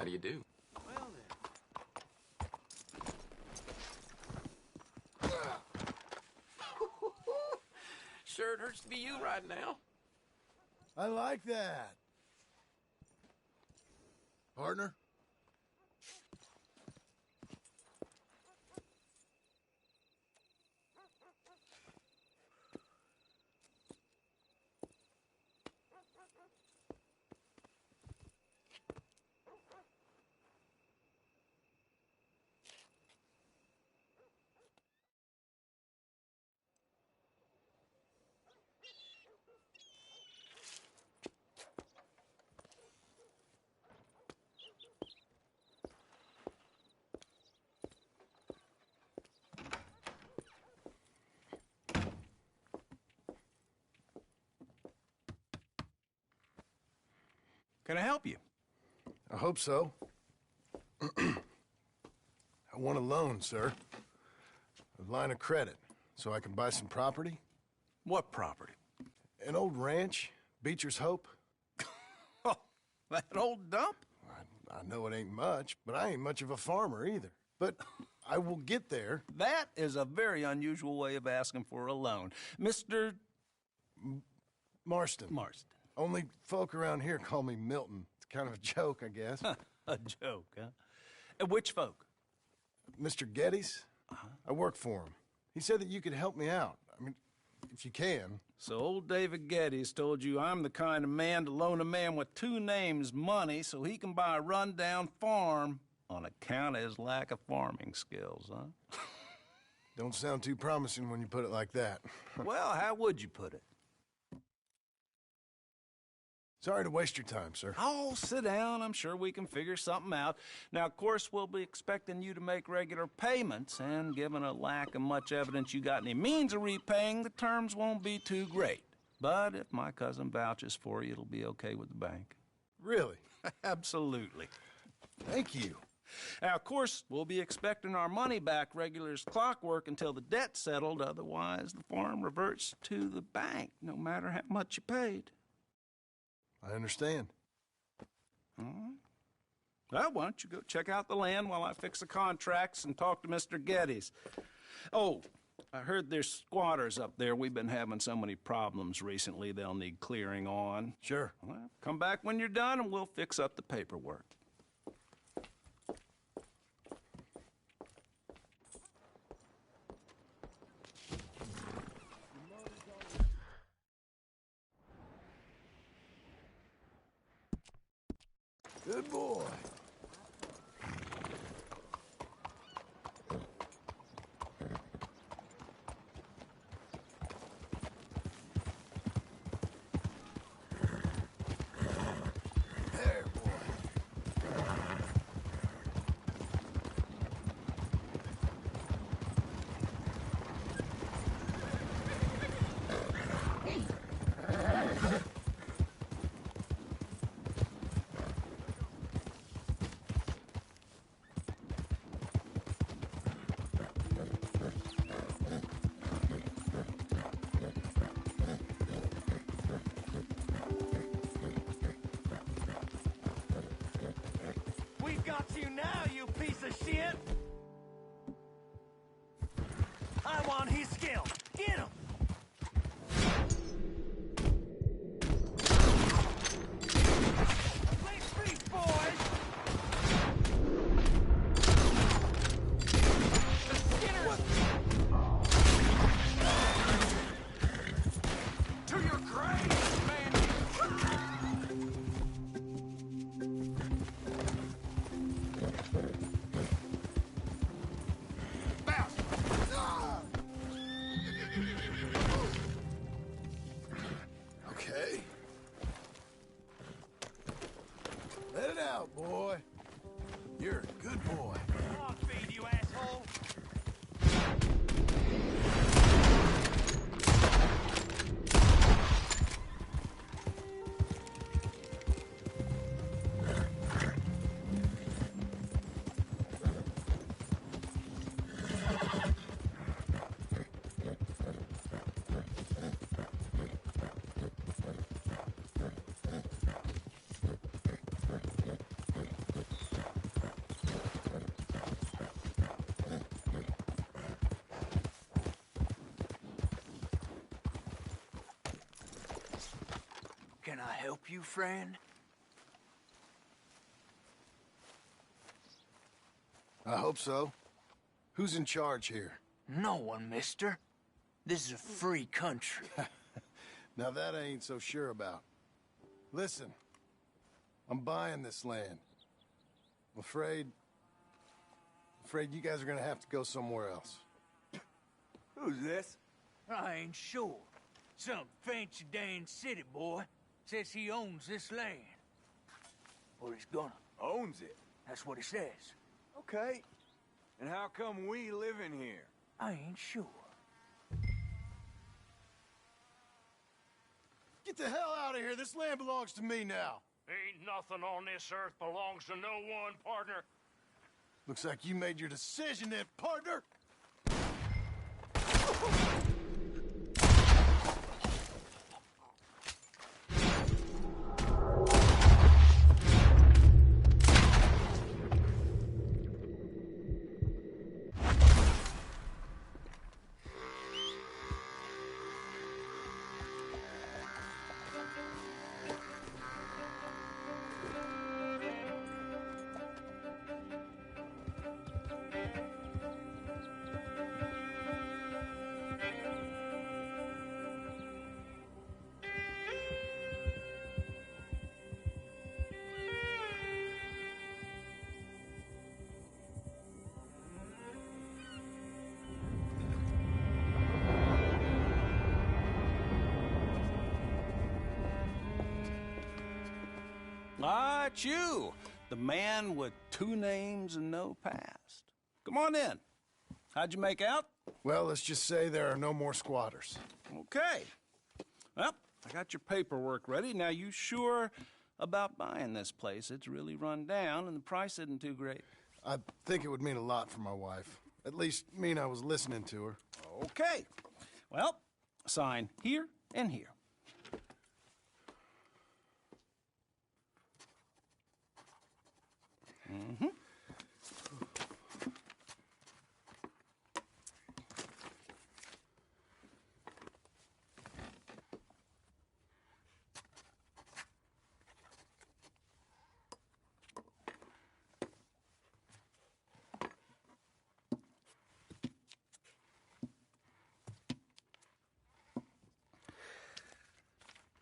How do you do? Well then. Sure it hurts to be you right now. I like that. Partner? Can I help you? I hope so. I want a loan, sir. A line of credit, so I can buy some property. What property? An old ranch, Beecher's Hope. Oh, that old dump? I know it ain't much, but I ain't much of a farmer either. But I will get there. That is a very unusual way of asking for a loan. Mr. Marston. Marston. Only folk around here call me Milton. It's kind of a joke, I guess. A joke, huh? Which folk? Mr. Geddes? I work for him. He said that you could help me out. I mean, if you can. So old David Geddes told you I'm the kind of man to loan a man with two names money so he can buy a rundown farm on account of his lack of farming skills, huh? Don't sound too promising when you put it like that. Well, how would you put it? Sorry to waste your time, sir. Oh, sit down. I'm sure we can figure something out. Now, of course, we'll be expecting you to make regular payments, and given a lack of much evidence you got any means of repaying, the terms won't be too great. But if my cousin vouches for you, it'll be okay with the bank. Really? Absolutely. Thank you. Now, of course, we'll be expecting our money back regular as clockwork until the debt's settled. Otherwise, the farm reverts to the bank, no matter how much you paid. I understand. All right. Well, why don't you go check out the land while I fix the contracts and talk to Mr. Geddes. Oh, I heard there's squatters up there. We've been having so many problems recently, they'll need clearing on. Sure. Well, come back when you're done and we'll fix up the paperwork. Good boy. There, boy. We've got you now, you piece of shit! I want his skill! Get him! Play free, boys! The Skinners! To your grave, man! help you, friend? I hope so. Who's in charge here? No one, mister. This is a free country. Now that I ain't so sure about. Listen, I'm buying this land. I'm afraid you guys are gonna have to go somewhere else. Who's this? I ain't sure. Some fancy Dan city boy says he owns this land. Or he's gonna. Owns it. That's what he says. Okay. And how come we live in here? I ain't sure. Get the hell out of here. This land belongs to me now. Ain't nothing on this earth belongs to no one, partner. Looks like you made your decision then, partner. Ah, it's you, the man with 2 names and no past. Come on in. How'd you make out? Well, let's just say there are no more squatters. Okay. Well, I got your paperwork ready. Now, you sure about buying this place? It's really run down, and the price isn't too great. I think it would mean a lot for my wife. At least mean I was listening to her. Okay. Well, sign here and here. Mm-hmm.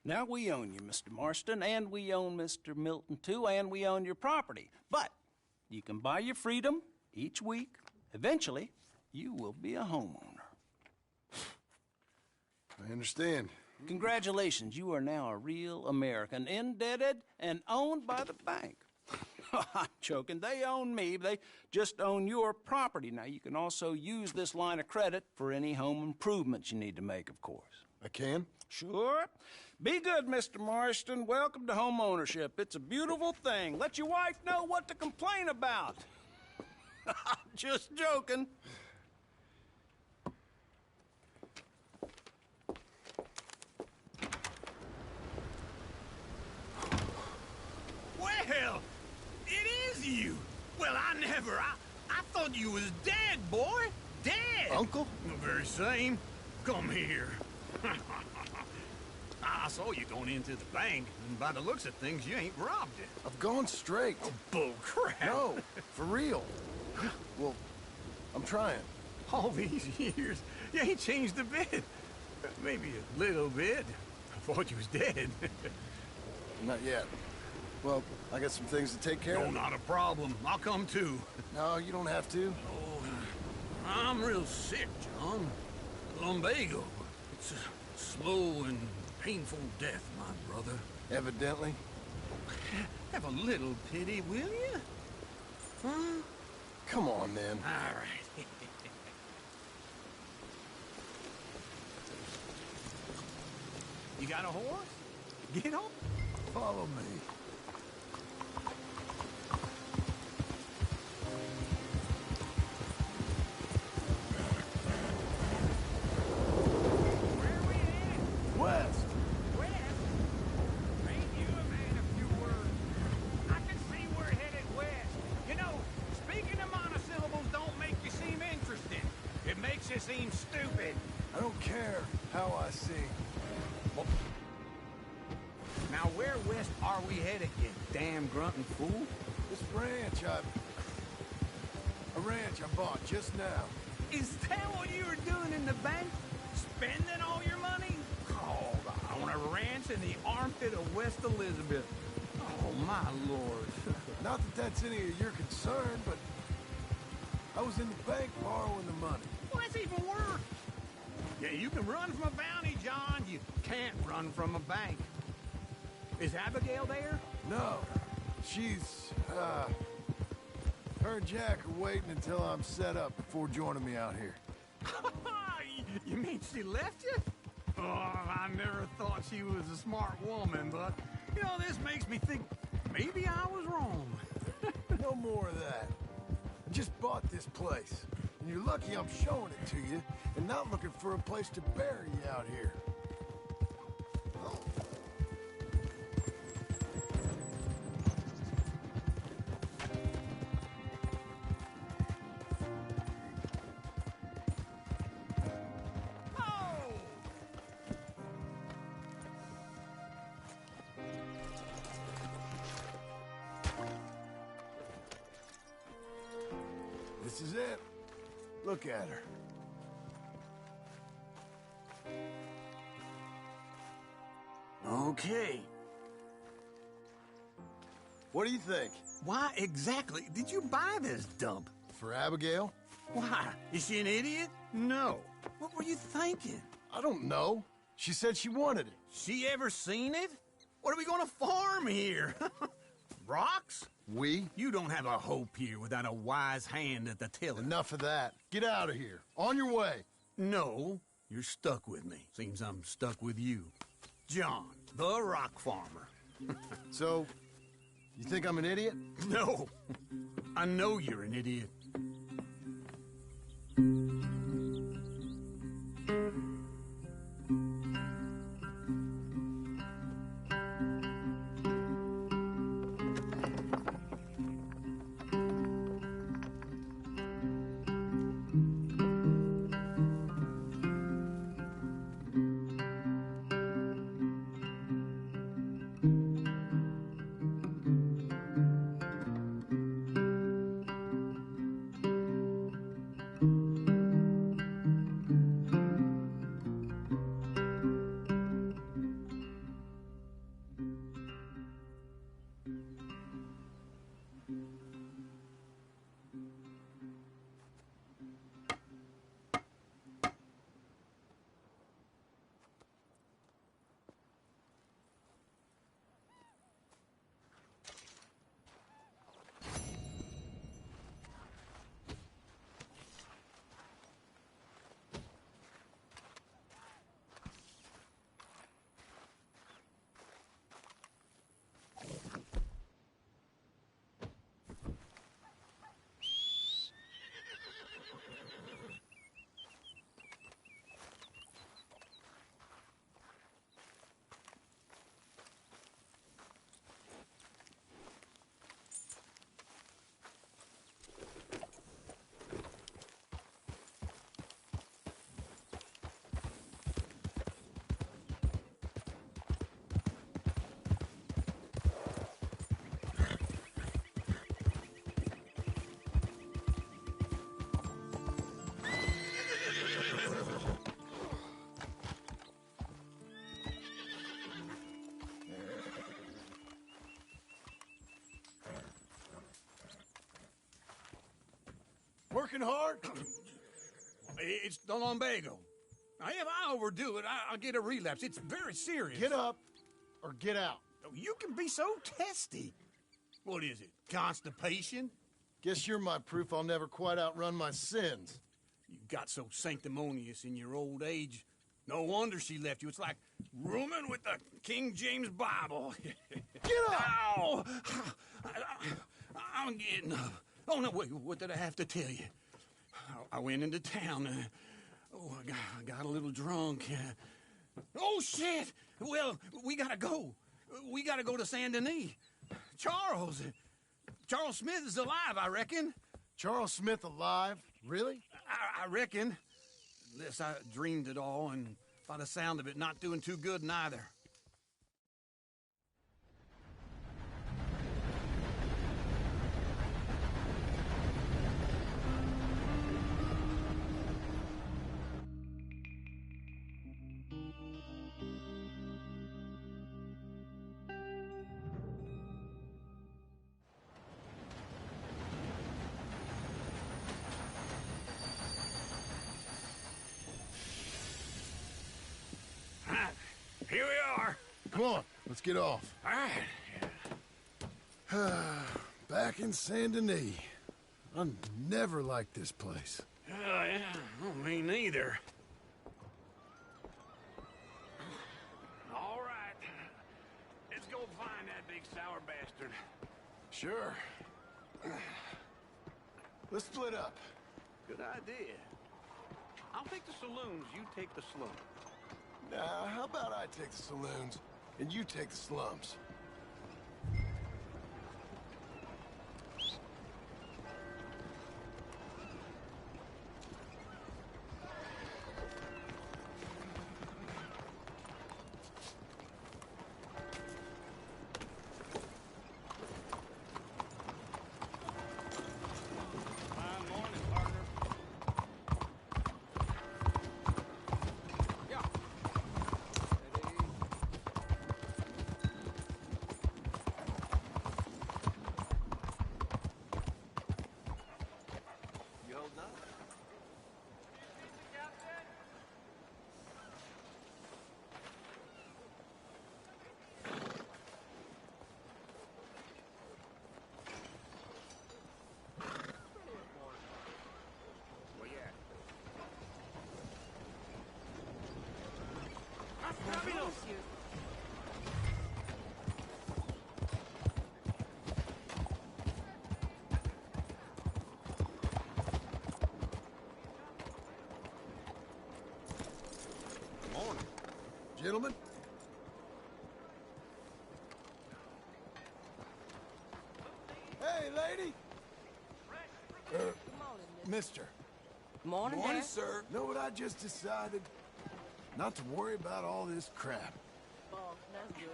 Now we own you, Mr. Marston, and we own Mr. Milton, too, and we own your property. But you can buy your freedom each week. Eventually, you will be a homeowner. I understand. Congratulations, you are now a real American, indebted and owned by the bank. I'm joking. They own me. They just own your property. Now, you can also use this line of credit for any home improvements you need to make, of course. I can? Sure. Be good, Mr. Marston. Welcome to home ownership. It's a beautiful thing. Let your wife know what to complain about. Just joking. Well, it is you. Well, I thought you was dead, boy. Dead. Uncle? The very same. Come here. I saw you going into the bank, and by the looks of things, you ain't robbed it. I've gone straight. Bull crap. No, for real. Well, I'm trying. All these years, you ain't changed a bit. Maybe a little bit. I thought you was dead. Not yet. Well, I got some things to take care No, of. not a problem. I'll come too. No, you don't have to. Oh, I'm real sick, John. Lumbago. It's a slow and painful death, my brother. Evidently. Have a little pity, will you? Huh? Come on, then. All right. You got a horse? Get on. Follow me. Where are we at? West. West? Ain't you a man of few words? I can see we're headed west. You know, speaking of monosyllables don't make you seem interesting. It makes you seem stupid. I don't care how I sing. Now, where west are we headed, you damn grunting fool? This ranch I bought just now. Is that what you were doing in the bank? Spending all your money? Oh, on a ranch in the armpit of West Elizabeth. Oh, my lord. Not that that's any of your concern, but I was in the bank borrowing the money. Well, that's even worse. Yeah, you can run from a bounty, John. You can't run from a bank. Is Abigail there? No, she's, her and Jack are waiting until I'm set up before joining me out here. You mean she left you? Oh, I never thought she was a smart woman, but, you know, this makes me think maybe I was wrong. No more of that. I just bought this place, and you're lucky I'm showing it to you and not looking for a place to bury you out here. This is it. Look at her. Okay. What do you think? Why exactly did you buy this dump? For Abigail? Why? Is she an idiot? No. What were you thinking? I don't know. She said she wanted it. She ever seen it? What are we gonna farm here? Rocks? We? You don't have a hope here without a wise hand at the tiller. Enough of that. Get out of here. On your way. No, you're stuck with me. Seems I'm stuck with you. John, the rock farmer. So, you think I'm an idiot? No, I know you're an idiot. Working hard? It's the lumbago. Now, if I overdo it, I'll get a relapse. It's very serious. Get up or get out. You can be so testy. What is it, constipation? Guess you're my proof I'll never quite outrun my sins. You got so sanctimonious in your old age. No wonder she left you. It's like rooming with the King James Bible. Get up! Ow! I'm getting up. Oh, no, wait, what did I have to tell you? I went into town. I got a little drunk. Oh, shit! Well, we gotta go. We gotta go to Saint Denis. Charles Smith is alive, I reckon. Charles Smith alive? Really? I reckon. Unless I dreamed it all, and by the sound of it, not doing too good neither. Come on, let's get off. All right. Back in Saint Denis. I never liked this place. Yeah, well, me neither. All right. Let's go find that big sour bastard. Sure. Let's split up. Good idea. I'll take the saloons, you take the slums. Nah, how about I take the saloons and you take the slums? Gentlemen? Hey, lady! Mister. Morning, Morning, Dad. sir. Know what I just decided? Not to worry about all this crap. Oh, that's good.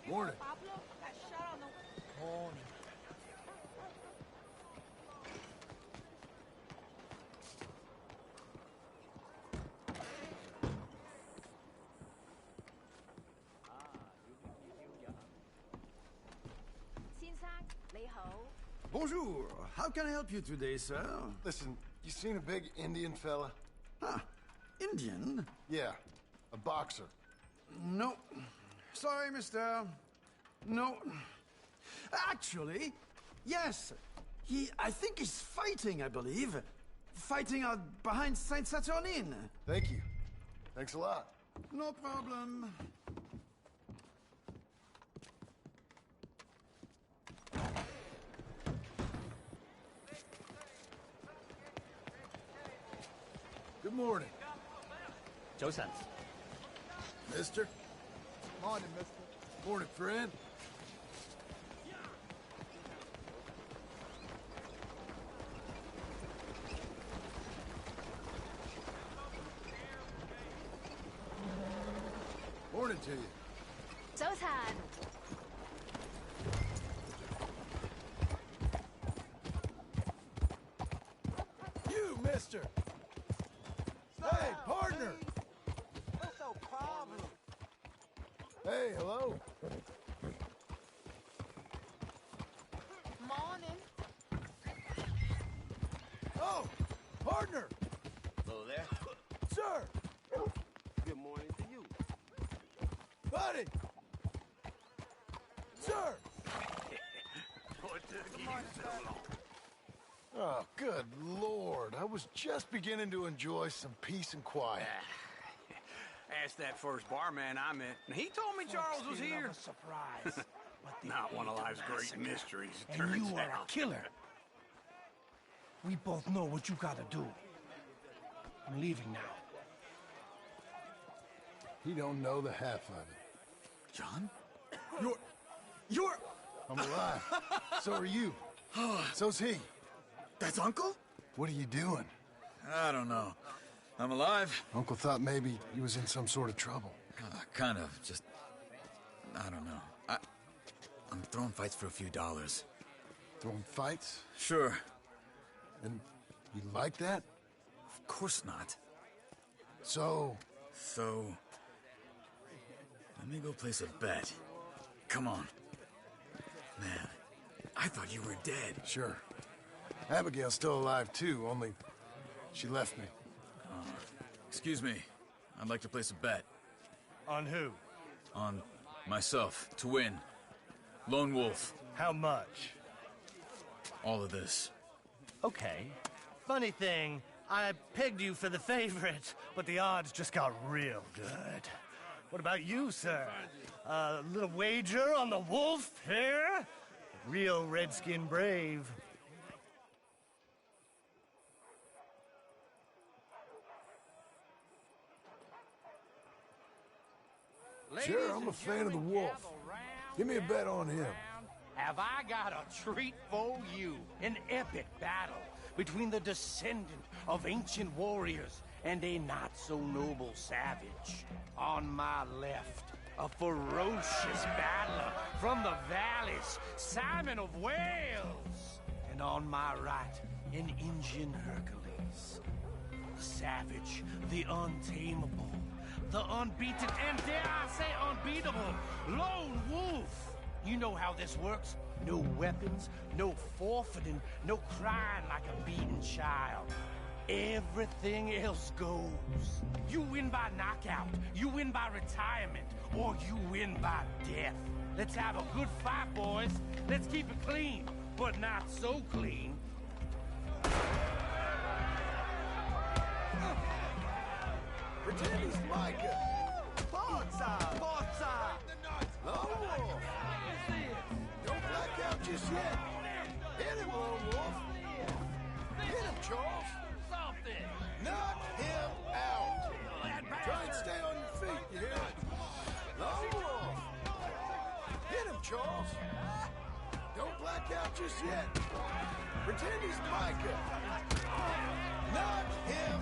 Morning. Morning. Bonjour. How can I help you today, sir? Listen, you seen a big Indian fella? Ah, Indian? Yeah, a boxer. No. Sorry, mister. No. Actually, yes. I think he's fighting, I believe. Fighting out behind Saint Saturnin. Thank you. Thanks a lot. No problem. Good morning. 早晨。 Mister. Morning, mister. Morning, friend. Morning to you. 早晨。 You, mister. Hey, partner. What's your problem? Hey, hello. Morning. Oh, partner. Hello there. Sir. Good morning to you. Buddy. Sir. What took you so long? Oh, good Lord. I was just beginning to enjoy some peace and quiet. Asked that first barman I met, and he told me Charles was here. Surprise. Not one of life's great mysteries, it And turns you are a out. killer. We both know what you gotta do. I'm leaving now. He don't know the half of it. John? You're... I'm alive. So are you. So's he. That's Uncle? What are you doing? I don't know. I'm alive. Uncle thought maybe he was in some sort of trouble. Kind of. Just... I don't know. I'm throwing fights for a few dollars. Throwing fights? Sure. And you like that? Of course not. So, let me go place a bet. Come on. Man, I thought you were dead. sure. Abigail's still alive too, only she left me. Excuse me. I'd like to place a bet. On who? On myself, to win. Lone Wolf. How much? All of this. Okay. Funny thing, I pegged you for the favorite, but the odds just got real good. What about you, sir? A little wager on the wolf here? Real redskin brave. Sure, I'm a fan of the wolf. Give me a bet on him. Have I got a treat for you? An epic battle between the descendant of ancient warriors and a not-so-noble savage. On my left, a ferocious battler from the valleys, Simon of Wales. And on my right, an Indian Hercules. The savage, the untamable, the unbeaten, and dare I say unbeatable, Lone Wolf. You know how this works. No weapons, no forfeiting, no crying like a beaten child. Everything else goes. You win by knockout, you win by retirement, or you win by death. Let's have a good fight, boys. Let's keep it clean, but not so clean. Pretend he's Micah. Forza! Forza! Lone Wolf. Don't black out just yet. Hit him, Lone Wolf. Hit him, Charles. Knock him out. Try and stay on your feet, you hear it? Lone Wolf. Hit him, Charles. Don't black out just yet. Pretend he's Micah. Knock him.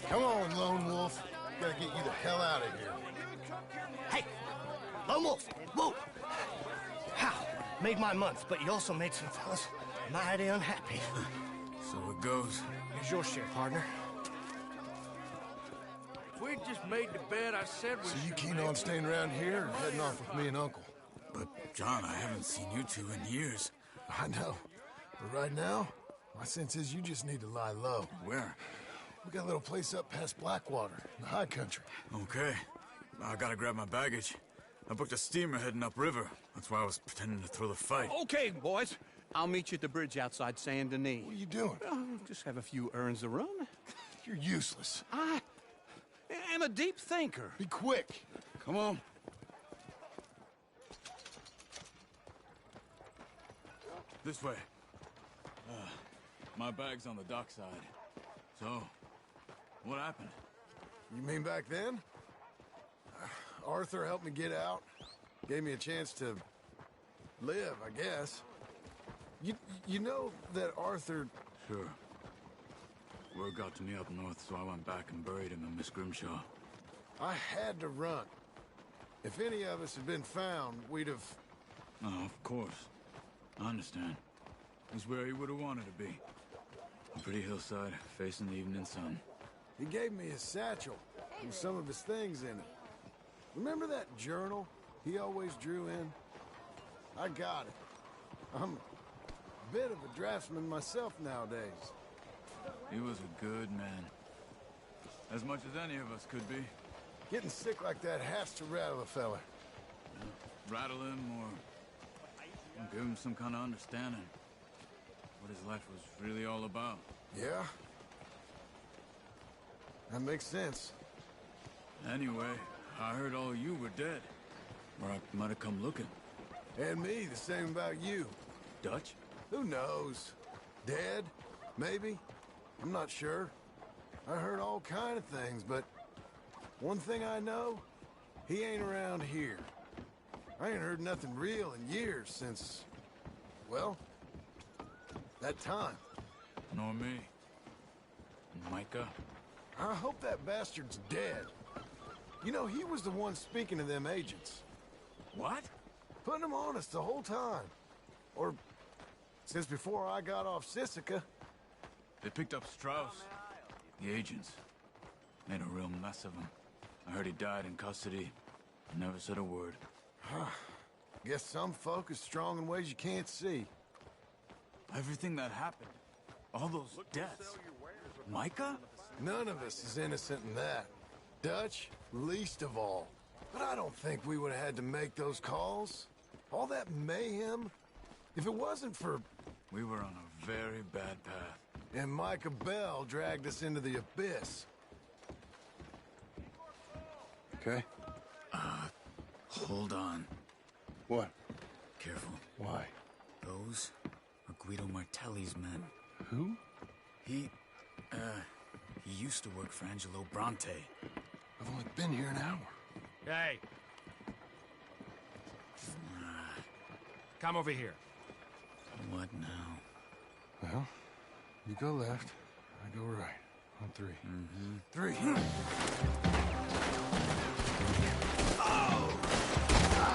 Come on, Lone Wolf. Gotta get you the hell out of here. Hey! Lone Wolf! Whoa! How? Made my month, but you also made some fellas mighty unhappy. So it goes. Here's your share, partner. If we'd just made the bet I said we So you should keen make, on staying around here or heading off with me and Uncle? But, John, I haven't seen you two in years. I know. But right now, my sense is you just need to lie low. Where? We got a little place up past Blackwater, in the high country. Okay. I gotta grab my baggage. I booked a steamer heading upriver. That's why I was pretending to throw the fight. Okay, boys. I'll meet you at the bridge outside Saint Denis. What are you doing? Just have a few errands to run. You're useless. I am a deep thinker. Be quick. Come on. This way. My bag's on the dockside. So, what happened? You mean back then? Arthur helped me get out. Gave me a chance to live, I guess. You know that Arthur... Sure. Word got to me up north, so I went back and buried him in Miss Grimshaw. I had to run. If any of us had been found, we'd have... Oh, of course. I understand. He's where he would have wanted to be. A pretty hillside, facing the evening sun. He gave me his satchel with some of his things in it. Remember that journal he always drew in? I got it. I'm a bit of a draftsman myself nowadays. He was a good man. As much as any of us could be. Getting sick like that has to rattle a fella. Rattle him or give him some kind of understanding. What his life was really all about. Yeah? That makes sense. Anyway, I heard all you were dead. Or I might have come looking. And me, the same about you. Dutch? Who knows? Dead? Maybe? I'm not sure. I heard all kind of things, but one thing I know, he ain't around here. I ain't heard nothing real in years since, well, that time. Nor me. Micah? I hope that bastard's dead. You know, he was the one speaking to them agents. What? Putting them on us the whole time. Or since before I got off Sisika. They picked up Strauss. The agents. Made a real mess of him. I heard he died in custody. Never said a word. Guess some folk is strong in ways you can't see. Everything that happened. All those deaths. Micah? None of us is innocent in that. Dutch, least of all. But I don't think we would have had to make those calls. All that mayhem. If it wasn't for... We were on a very bad path. And Micah Bell dragged us into the abyss. Okay? Hold on. What? Careful. Why? Those are Guido Martelli's men. Who? He used to work for Angelo Bronte. I've only been here an hour. Hey. Come over here. What now? Well, you go left, I go right. On three. Mm-hmm. Three. Oh!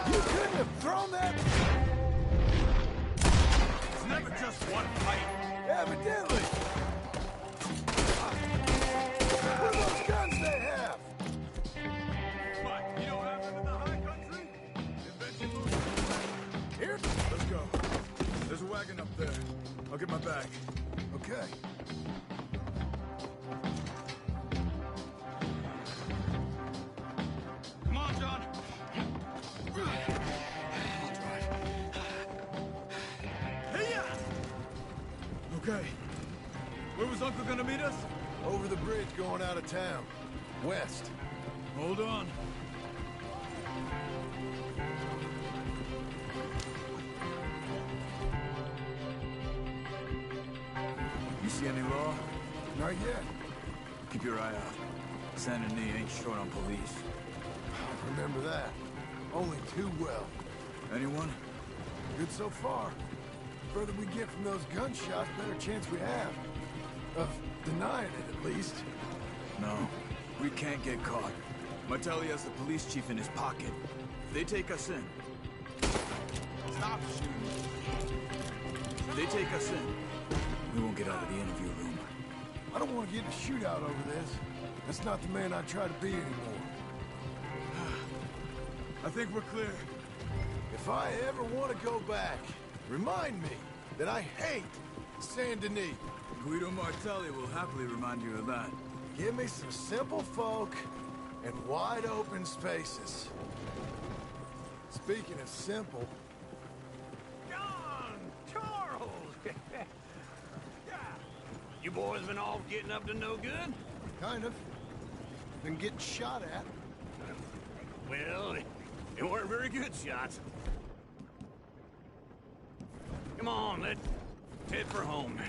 You couldn't have thrown that... It's never just one fight. Evidently. What are those guns they have? What, you don't have them in the high country? Here? Let's go. There's a wagon up there. I'll get my bag. Okay. Come on, John. Okay. Where was Uncle gonna meet us? Over the bridge going out of town. West. Hold on. You see any law? Not yet. Keep your eye out. Saint Denis ain't short on police. Remember that. Only too well. Anyone? Good so far. Further we get from those gunshots, better chance we have. Of denying it, at least. No. We can't get caught. Martelli has the police chief in his pocket. If they take us in... Stop shooting. If they take us in, we won't get out of the interview room. I don't want to get in a shootout over this. That's not the man I try to be anymore. I think we're clear. If I ever want to go back, remind me that I hate Saint Denis. Guido Martelli will happily remind you of that. Give me some simple folk and wide open spaces. Speaking of simple... John! Charles! Yeah. You boys been off getting up to no good? Kind of. Been getting shot at. Well, they weren't very good shots. Come on, let's head for home.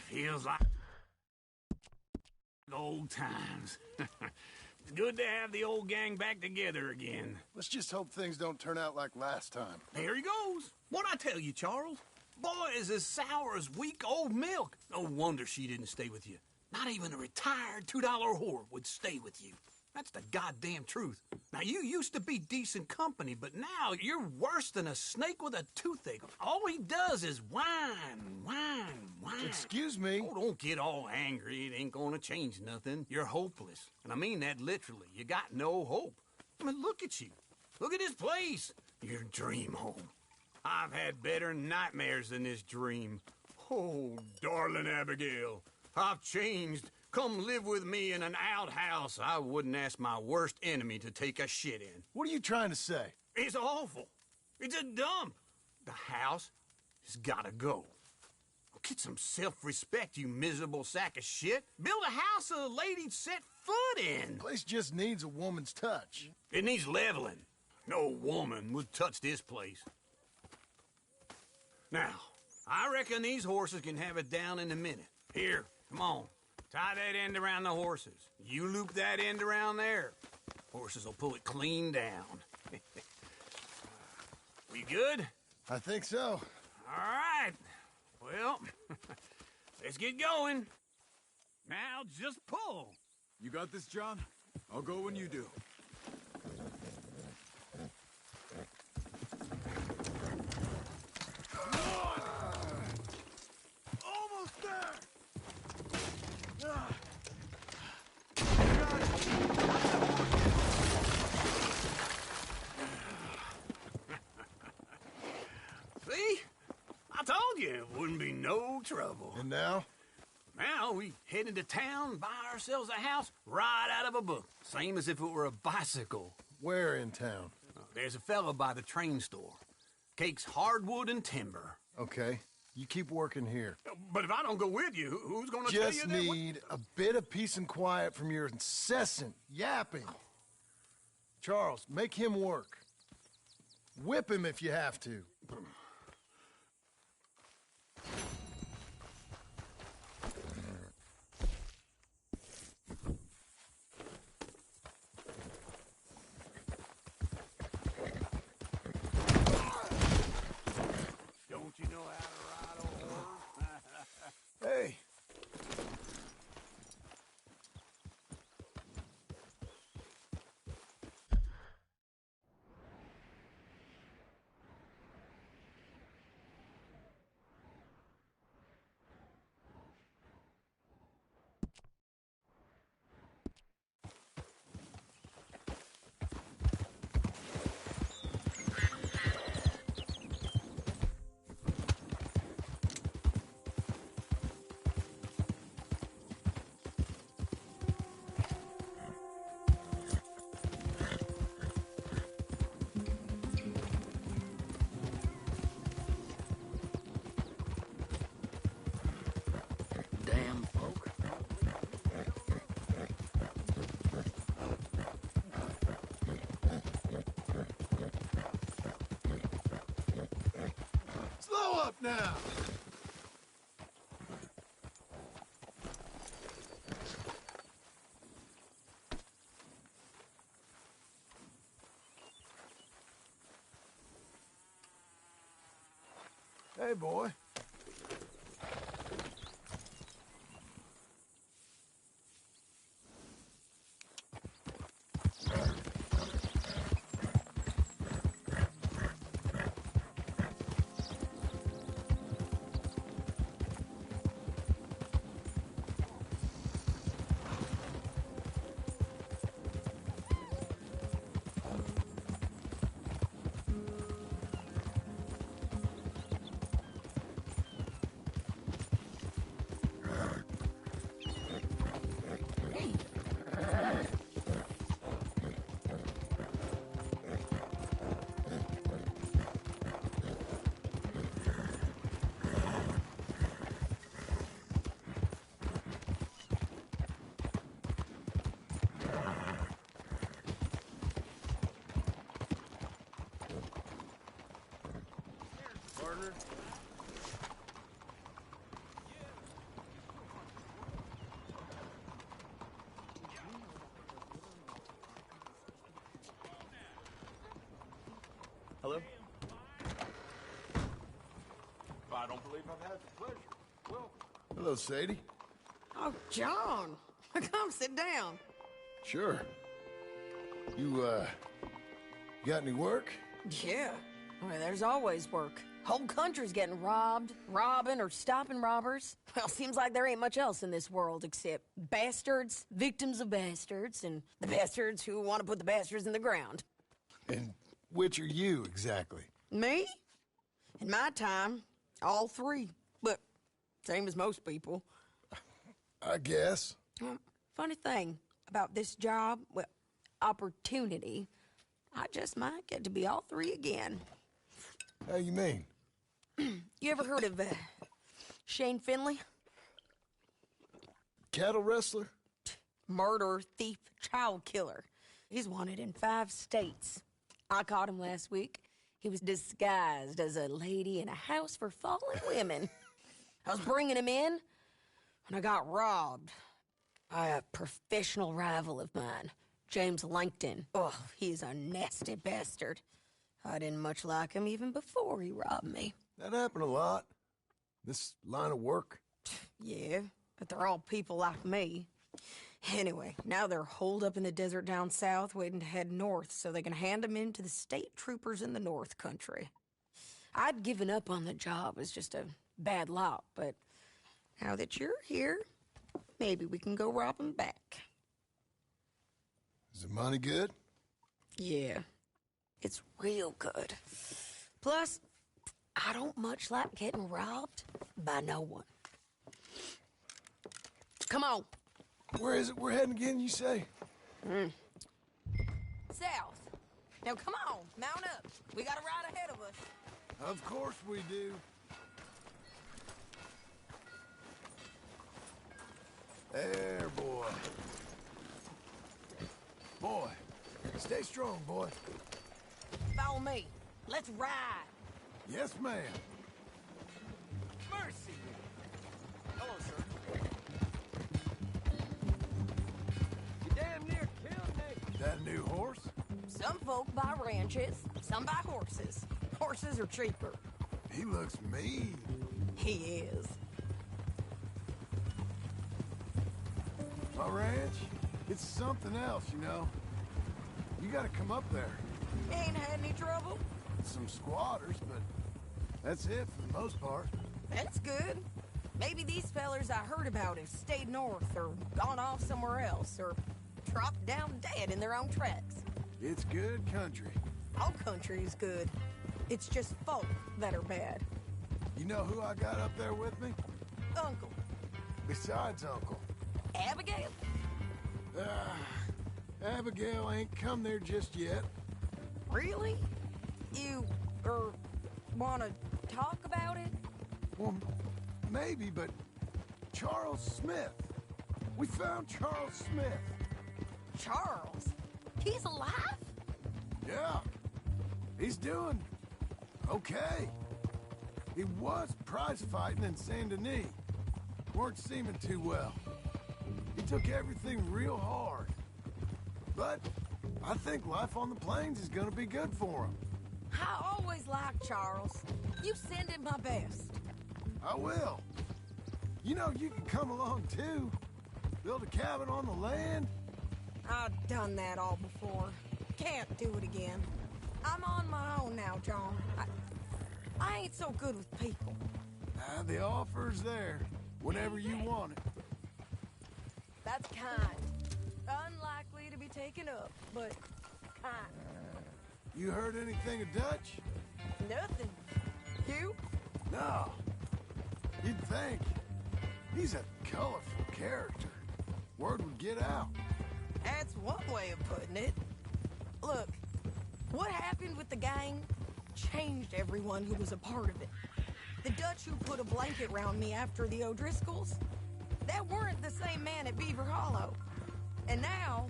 Feels like old times. It's good to have the old gang back together again. Let's just hope things don't turn out like last time. There he goes. What'd I tell you, Charles? Boy is as sour as weak old milk. No wonder she didn't stay with you. Not even a retired $2 whore would stay with you. That's the goddamn truth. Now, you used to be decent company, but now you're worse than a snake with a toothache. All he does is whine, whine, whine. Excuse me? Oh, don't get all angry. It ain't gonna change nothing. You're hopeless. And I mean that literally. You got no hope. I mean, look at you. Look at this place. Your dream home. I've had better nightmares than this dream. Oh, darling Abigail, I've changed. Come live with me in an outhouse I wouldn't ask my worst enemy to take a shit in. What are you trying to say? It's awful. It's a dump. The house has gotta go. Get some self-respect, you miserable sack of shit. Build a house a lady'd set foot in. The place just needs a woman's touch. It needs leveling. No woman would touch this place. Now, I reckon these horses can have it down in a minute. Here, come on. Tie that end around the horses. You loop that end around there. Horses will pull it clean down. We good? I think so. All right. Well, let's get going. Now just pull. You got this, John? I'll go when you do. Almost there! See? I told you it wouldn't be no trouble. And now? Now we head into town, buy ourselves a house right out of a book. Same as if it were a bicycle. Where in town? There's a fella by the train store. Cakes hardwood and timber. Okay, you keep working here. But if I don't go with you, who's gonna tell you Just that? need a bit of peace and quiet from your incessant yapping. Charles, make him work. Whip him if you have to. Don't you know how to ride a horse? Hey. Damn folk. Slow up now! Hey, boy. Partner. Hello? I don't believe I've had the pleasure. Welcome. Hello, Sadie. Oh, John. Come sit down. Sure. You got any work? Yeah. I mean, there's always work. Whole country's getting robbed, robbing, or stopping robbers. Well, seems like there ain't much else in this world except bastards, victims of bastards, and the bastards who want to put the bastards in the ground. And which are you, exactly? Me? In my time, all three. But Same as most people. I guess. Funny thing about this job, well, opportunity, I just might get to be all three again. How you mean? You ever heard of Shane Finley? Cattle wrestler? Murderer, thief, child killer. He's wanted in 5 states. I caught him last week. He was disguised as a lady in a house for fallen women. I was bringing him in when I got robbed by a professional rival of mine, James Langton. Oh, he's a nasty bastard. I didn't much like him even before he robbed me. That happened a lot. This line of work. Yeah, but they're all people like me. Anyway, now they're holed up in the desert down south waiting to head north so they can hand them in to the state troopers in the north country. I'd given up on the job as just a bad lot, but now that you're here, maybe we can go rob them back. Is the money good? Yeah, it's real good. Plus, I don't much like getting robbed by no one. Come on. Where is it we're heading again, you say? South. Now come on, mount up. We got a ride ahead of us. Of course we do. There, boy. Boy, stay strong, boy. Follow me. Let's ride. Yes, ma'am. Mercy! Hello, sir. You damn near killed me. That a new horse? Some folk buy ranches, some buy horses. Horses are cheaper. He looks mean. He is. My ranch, it's something else, you know. You gotta come up there. Ain't had any trouble? Some squatters, but that's it for the most part. That's good. Maybe these fellers I heard about have stayed north or gone off somewhere else or dropped down dead in their own tracks. It's good country. All country is good. It's just folk that are bad. You know who I got up there with me? Uncle. Besides Uncle. Abigail? Abigail ain't come there just yet. Really? You, wanna talk about it? Well, maybe, but Charles Smith. We found Charles Smith. Charles? He's alive? Yeah. He's doing okay. He was prize fighting in Saint Denis. Weren't seeming too well. He took everything real hard. But I think life on the plains is gonna be good for him. I always liked Charles. You send him my best. I will. You know, you can come along too. Build a cabin on the land. I've done that all before. Can't do it again. I'm on my own now, John. I ain't so good with people. The offer's there, whenever you want it. That's kind. Unlikely to be taken up, but kind. You heard anything of Dutch? Nothing. You? No. You'd think. He's a colorful character. Word would get out. That's one way of putting it. Look, what happened with the gang changed everyone who was a part of it. The Dutch who put a blanket round me after the O'Driscolls, that weren't the same man at Beaver Hollow. And now,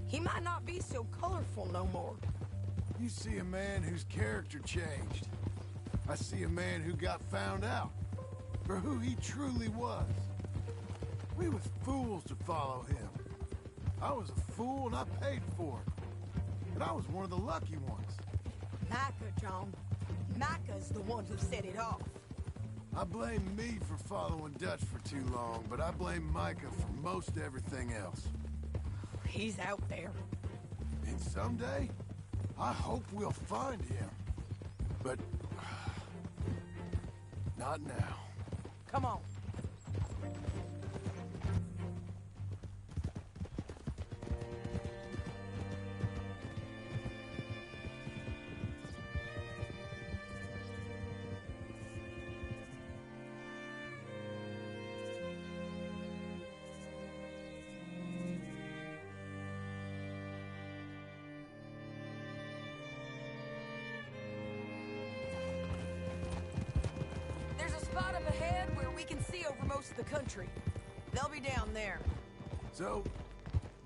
he might not be so colorful no more. You see a man whose character changed. I see a man who got found out for who he truly was. We was fools to follow him. I was a fool and I paid for it. But I was one of the lucky ones. Micah, John. Micah's the one who set it off. I blame me for following Dutch for too long, but I blame Micah for most everything else. He's out there. And someday, I hope we'll find him. But not now. Come on. we can see over most of the country. They'll be down there. So,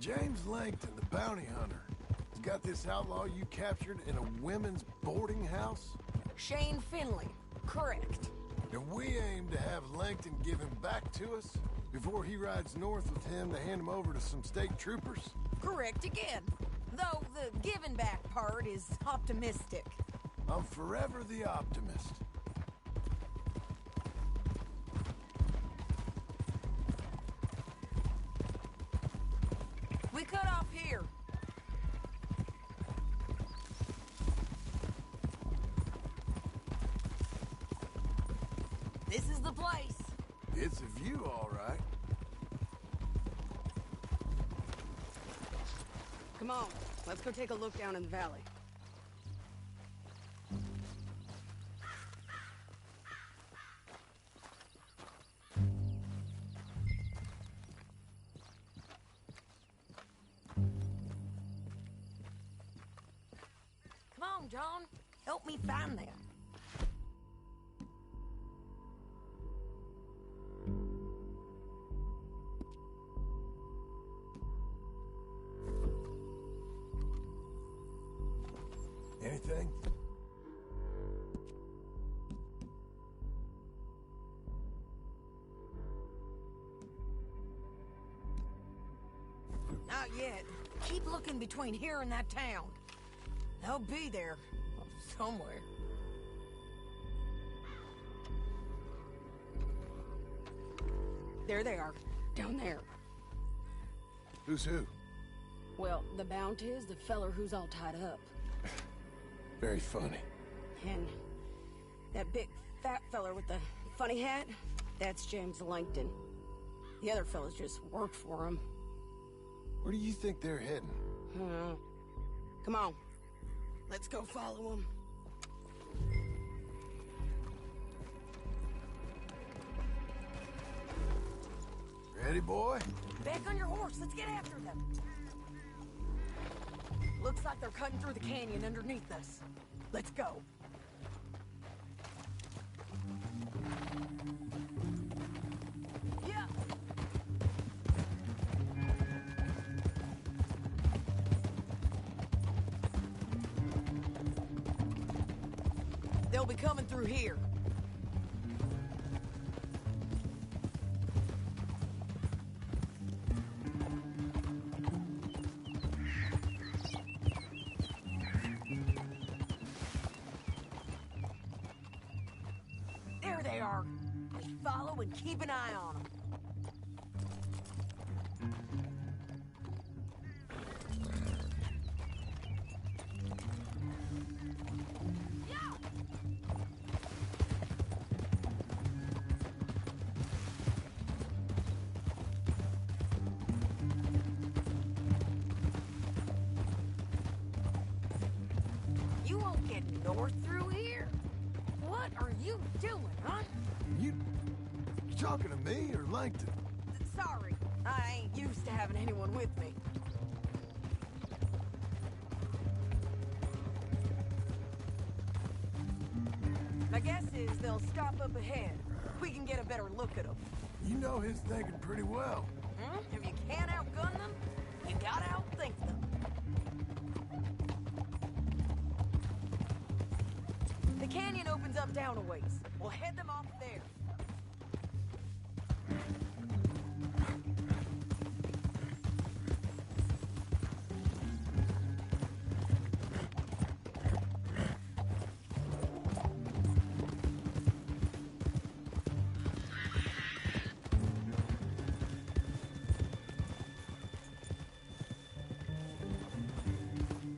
James Langton, the bounty hunter, has got this outlaw you captured in a women's boarding house? Shane Finley. Correct. And we aim to have Langton give him back to us before he rides north with him to hand him over to some state troopers? Correct again. Though the giving back part is optimistic. I'm forever the optimist. We cut off here. This is the place. It's a view, all right. Come on, let's go take a look down in the valley. Come on, John. Help me find them. Anything? Not yet. Keep looking between here and that town. They'll be there. Somewhere. There they are, down there. Who's who? Well, the Bounty is the feller who's all tied up. Very funny. And that big fat feller with the funny hat, that's James Langton. The other fellas just work for him. Where do you think they're heading? Come on, let's go follow them. Ready, boy? Back on your horse. Let's get after them. Looks like they're cutting through the canyon underneath us. Let's go. Yeah. They'll be coming through here. There they are. Just follow and keep an eye on them. You won't get north through here? What are you doing, huh? You talking to me or Langton? Sorry, I ain't used to having anyone with me. My guess is they'll stop up ahead. We can get a better look at them. You know his thinking pretty well. If you can't outgun them, you gotta outthink them. The canyon opens up down a ways. We'll head them off there.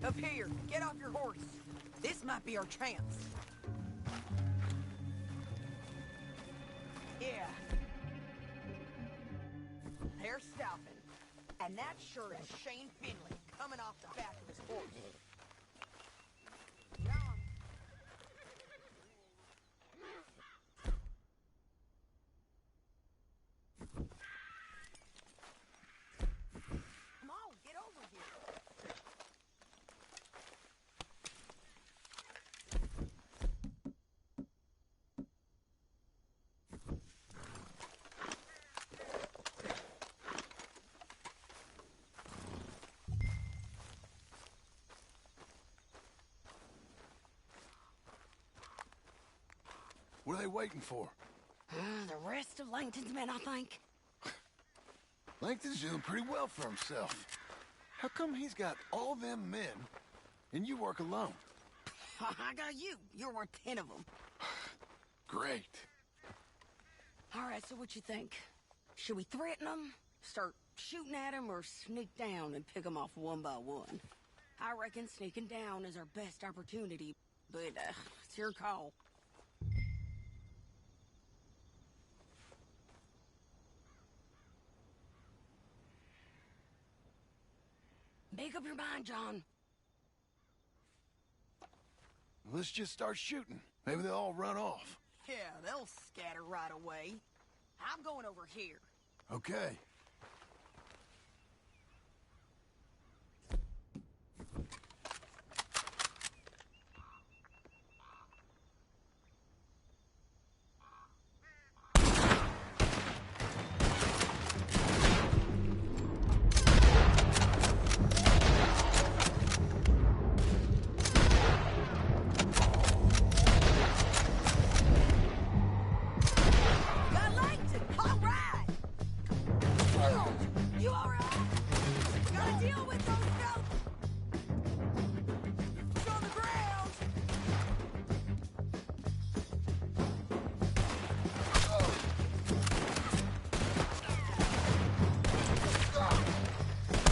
Up here, get off your horse. This might be our chance. Yeah. They're stopping. And that sure is Shane Finley coming off the back of his horse. John. Come on, get over here. What are they waiting for? The rest of Langton's men, I think. Langton's doing pretty well for himself. How come he's got all them men, and you work alone? I got you. You're worth 10 of them. Great. All right, so what you think? Should we threaten them, start shooting at them, or sneak down and pick them off one by one? I reckon sneaking down is our best opportunity, but it's your call. Make up your mind, John. Let's just start shooting. Maybe they'll all run off. Yeah, they'll scatter right away. I'm going over here. Okay. Got Langton! All right! You all right? Gotta deal with those fellas! It's on the ground!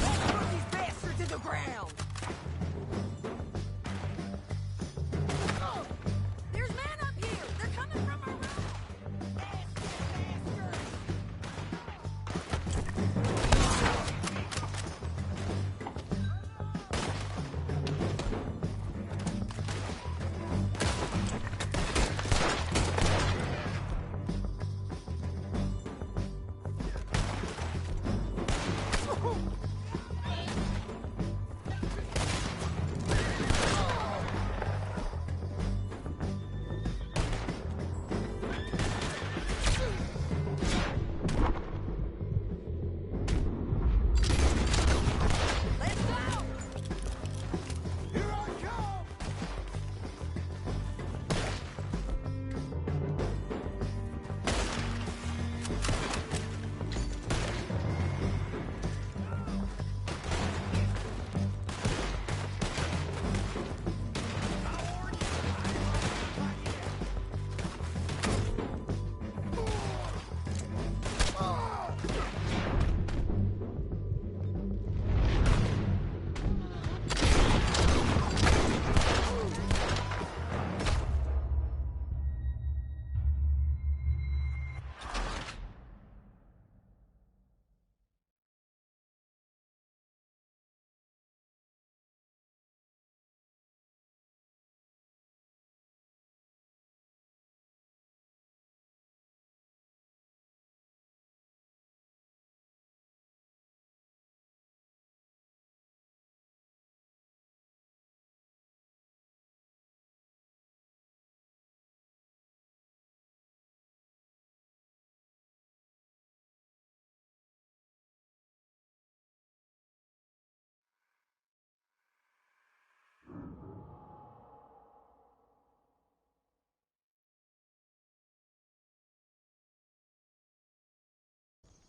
Let's put these bastards to the ground! There's men up here! They're coming from our room! Bastards! Let's go! Here I come!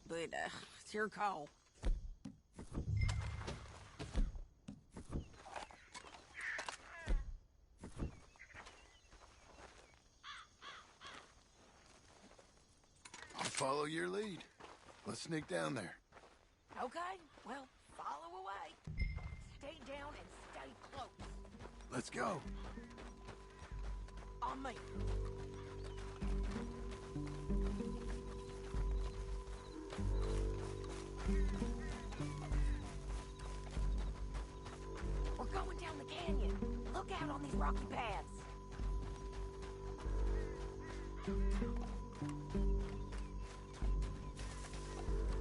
But, it's your call. I'll follow your lead. Let's sneak down there. Okay, well, follow away. Stay down and stay close. Let's go. On me. We're going down the canyon. Look out on these rocky paths.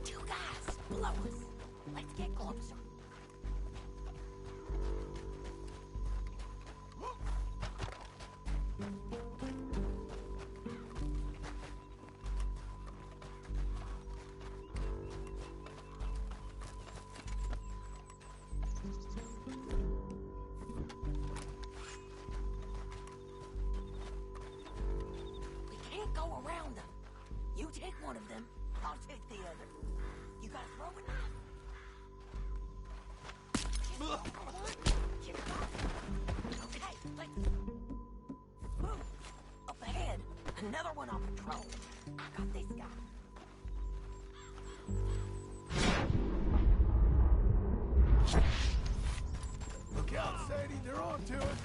Two guys below us. Let's get closer. We one of them. I'll take the other. You got a throwing knife? Okay, let's move. Up ahead, another one on patrol. I got this guy. Look out, Sadie, they're on to it.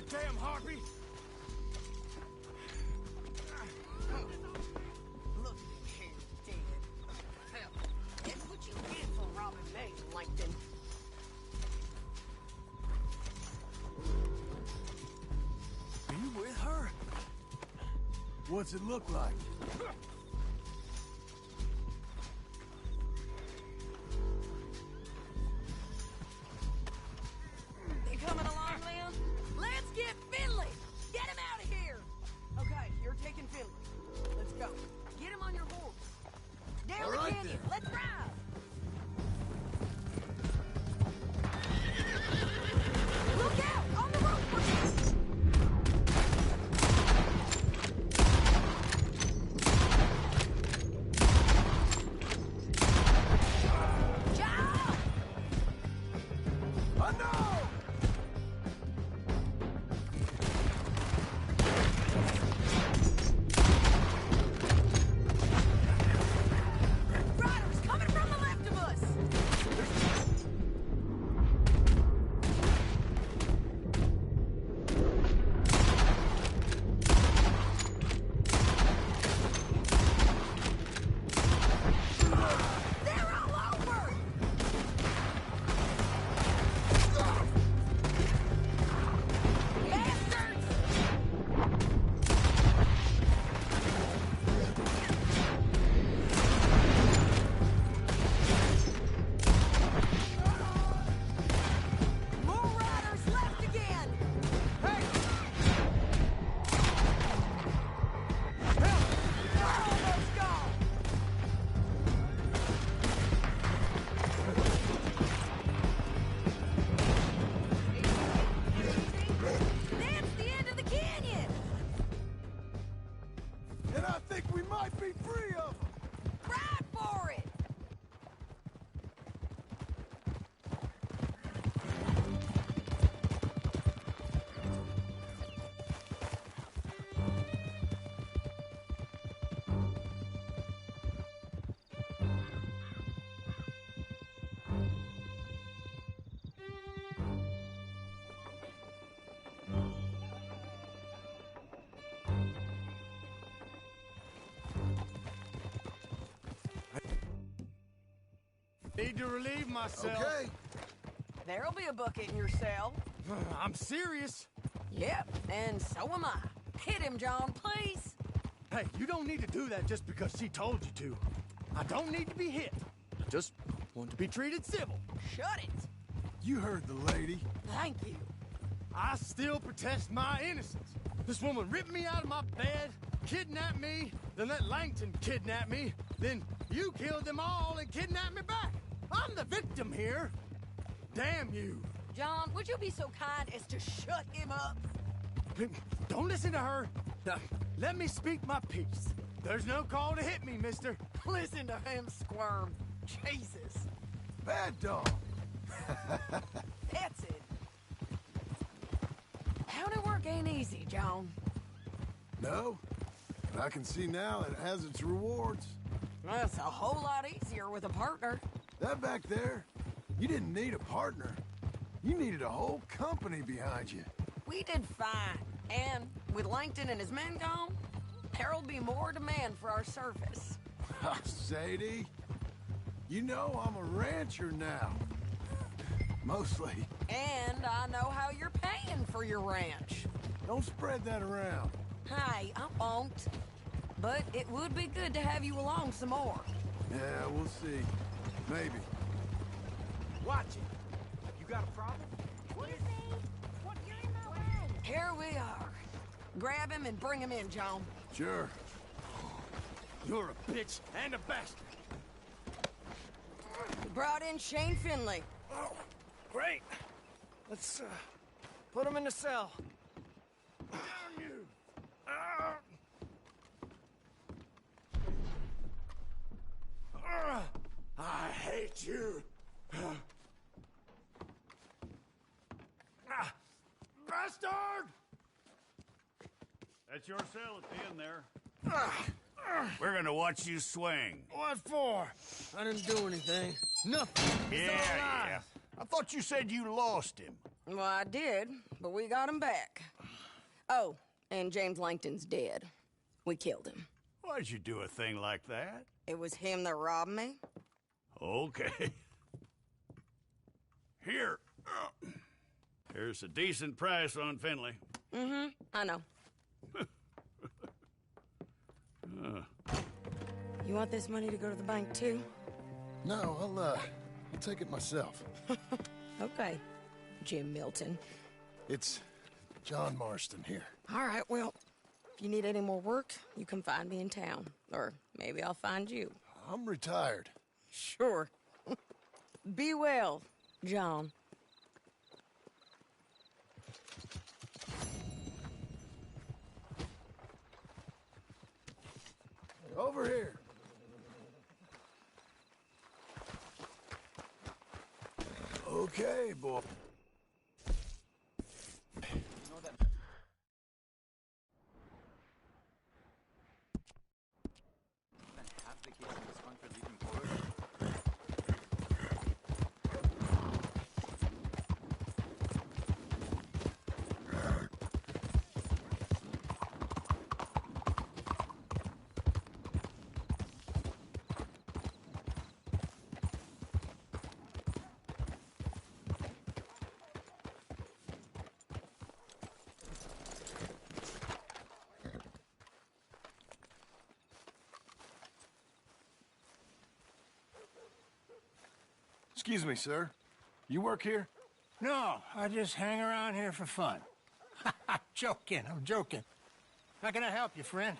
Damn harpy! Look at him here, dead. Hell, that's what you get for robbing me, Langton. Are you with her? What's it look like? You coming along, Leon? Let's get Finley! Get him out of here! Okay, you're taking Finley. Let's go. Get him on your horse. And I think we might be free of them. Ride for it! Need to relieve myself. Okay. There'll be a bucket in your cell. I'm serious. Yep, and so am I. Hit him, John, please. Hey, you don't need to do that just because she told you to. I don't need to be hit. I just want to be treated civil. Shut it. You heard the lady. Thank you. I still protest my innocence. This woman ripped me out of my bed, kidnapped me, then let Langton kidnap me, then you killed them all and kidnapped me back. I'm the victim here. Damn you. John, would you be so kind as to shut him up? Don't listen to her. Now, let me speak my piece. There's no call to hit me, mister. Listen to him squirm. Jesus. Bad dog. That's it. County work ain't easy, John. No, but I can see now it has its rewards. That's a whole lot easier with a partner. That back there, you didn't need a partner. You needed a whole company behind you. We did fine. And with Langton and his men gone, there'll be more demand for our service. Sadie, you know I'm a rancher now. Mostly. And I know how you're paying for your ranch. Don't spread that around. Hey, I won't. But it would be good to have you along some more. Yeah, we'll see. Maybe. Watch it. You got a problem? Here we are. Grab him and bring him in, John. Sure. You're a bitch and a bastard. We brought in Shane Finley. Oh, great. Let's put him in the cell. Down you. I hate you. Bastard! That's your cell at the end there. We're gonna watch you swing. What for? I didn't do anything. Nothing. It's all lies. Yeah. I thought you said you lost him. Well, I did, but we got him back. Oh, and James Langton's dead. We killed him. Why'd you do a thing like that? It was him that robbed me. Okay. Here. Here's a decent price on Finley. Mm-hmm, I know. You want this money to go to the bank, too? No, I'll take it myself. Okay, Jim Milton. It's John Marston here. All right, well, if you need any more work, you can find me in town. Or maybe I'll find you. I'm retired. Sure. Be well, John. Over here. Okay, boy. Excuse me, sir. You work here? No, I just hang around here for fun. I'm joking. How can I help you, friend?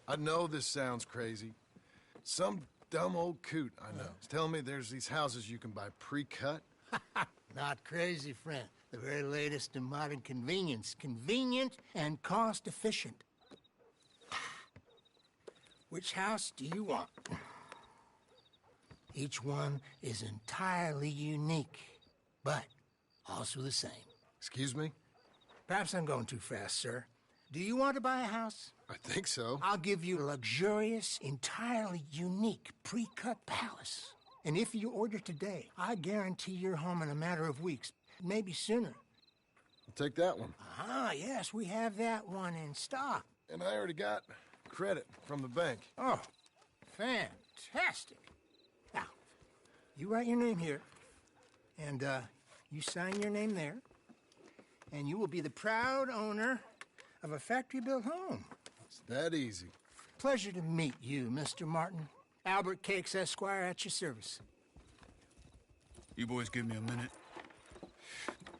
I know this sounds crazy. Some dumb old coot I know is telling me there's these houses you can buy pre-cut. Not crazy, friend. The very latest in modern convenience. Convenient and cost efficient. Which house do you want? Each one is entirely unique, but also the same. Excuse me? Perhaps I'm going too fast, sir. Do you want to buy a house? I think so. I'll give you a luxurious, entirely unique pre-cut palace. And if you order today, I guarantee you're home in a matter of weeks, maybe sooner. I'll take that one. Ah, yes, we have that one in stock. And I already got credit from the bank. Oh, fantastic. Now, you write your name here, and you sign your name there, and you will be the proud owner of a factory-built home. It's that easy. Pleasure to meet you, Mr. Martin. Albert Cakes, Esquire, at your service. You boys give me a minute.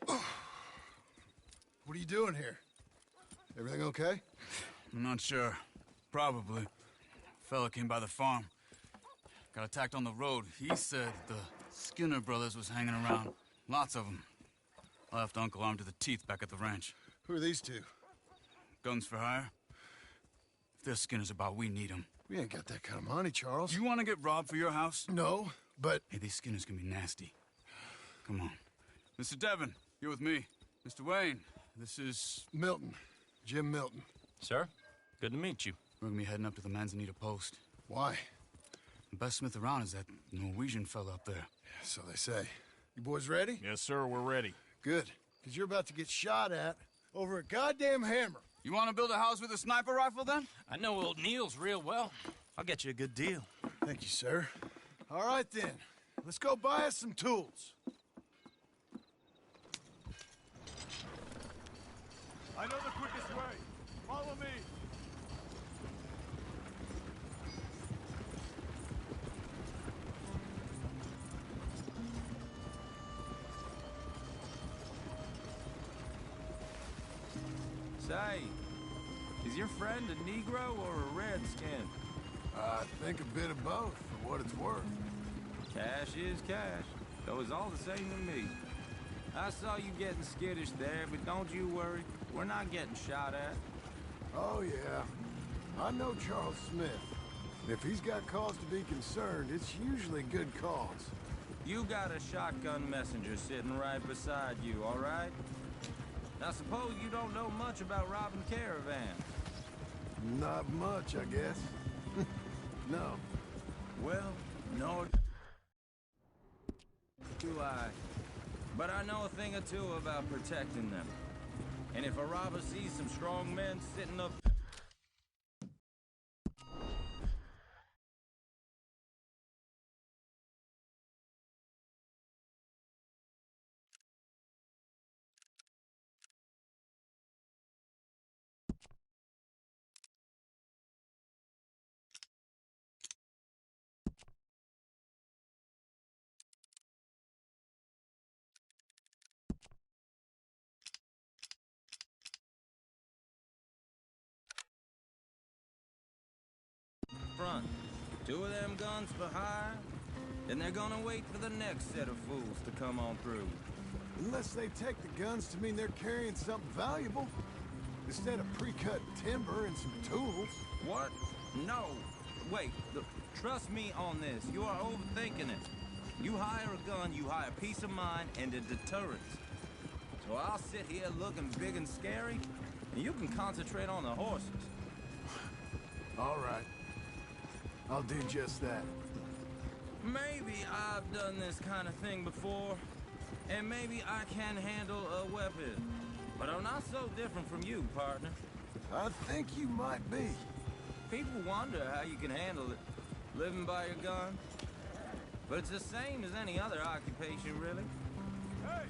What are you doing here? Everything okay? I'm not sure. Probably. Fella came by the farm. Got attacked on the road. He said the Skinner brothers was hanging around. Lots of them. I left Uncle armed to the teeth back at the ranch. Who are these two? Guns for hire. If they're Skinner's about, we need them. We ain't got that kind of money, Charles. You want to get robbed for your house? No, but... Hey, these Skinners can be nasty. Come on. Mr. Devon, you're with me. Mr. Wayne, this is... Milton. Jim Milton. Sir, good to meet you. We're gonna be heading up to the Manzanita post. Why? The best smith around is that Norwegian fella up there. Yeah, so they say. You boys ready? Yes, sir, we're ready. Good. Because you're about to get shot at over a goddamn hammer. You want to build a house with a sniper rifle, then? I know old Neil's real well. I'll get you a good deal. Thank you, sir. All right, then. Let's go buy us some tools. I know the quickest way. Follow me. Say, is your friend a Negro or a Redskin? I think a bit of both, for what it's worth. Cash is cash, though it's all the same to me. I saw you getting skittish there, but don't you worry. We're not getting shot at. Oh, yeah. I know Charles Smith. And if he's got cause to be concerned, it's usually good cause. You got a shotgun messenger sitting right beside you, all right? Now, suppose you don't know much about robbing caravans. Not much, I guess. No. Well, nor do I. But I know a thing or two about protecting them. And if a robber sees some strong men sitting up... front. Two of them guns for hire, then they're gonna wait for the next set of fools to come on through. Unless they take the guns to mean they're carrying something valuable. Instead of pre-cut timber and some tools. What? No. Wait, look, trust me on this. You are overthinking it. You hire a gun, you hire peace of mind and a deterrent. So I'll sit here looking big and scary, and you can concentrate on the horses. All right. I'll do just that. Maybe I've done this kind of thing before, and maybe I can handle a weapon. But I'm not so different from you, partner. I think you might be. People wonder how you can handle it, living by your gun. But it's the same as any other occupation, really. Hey,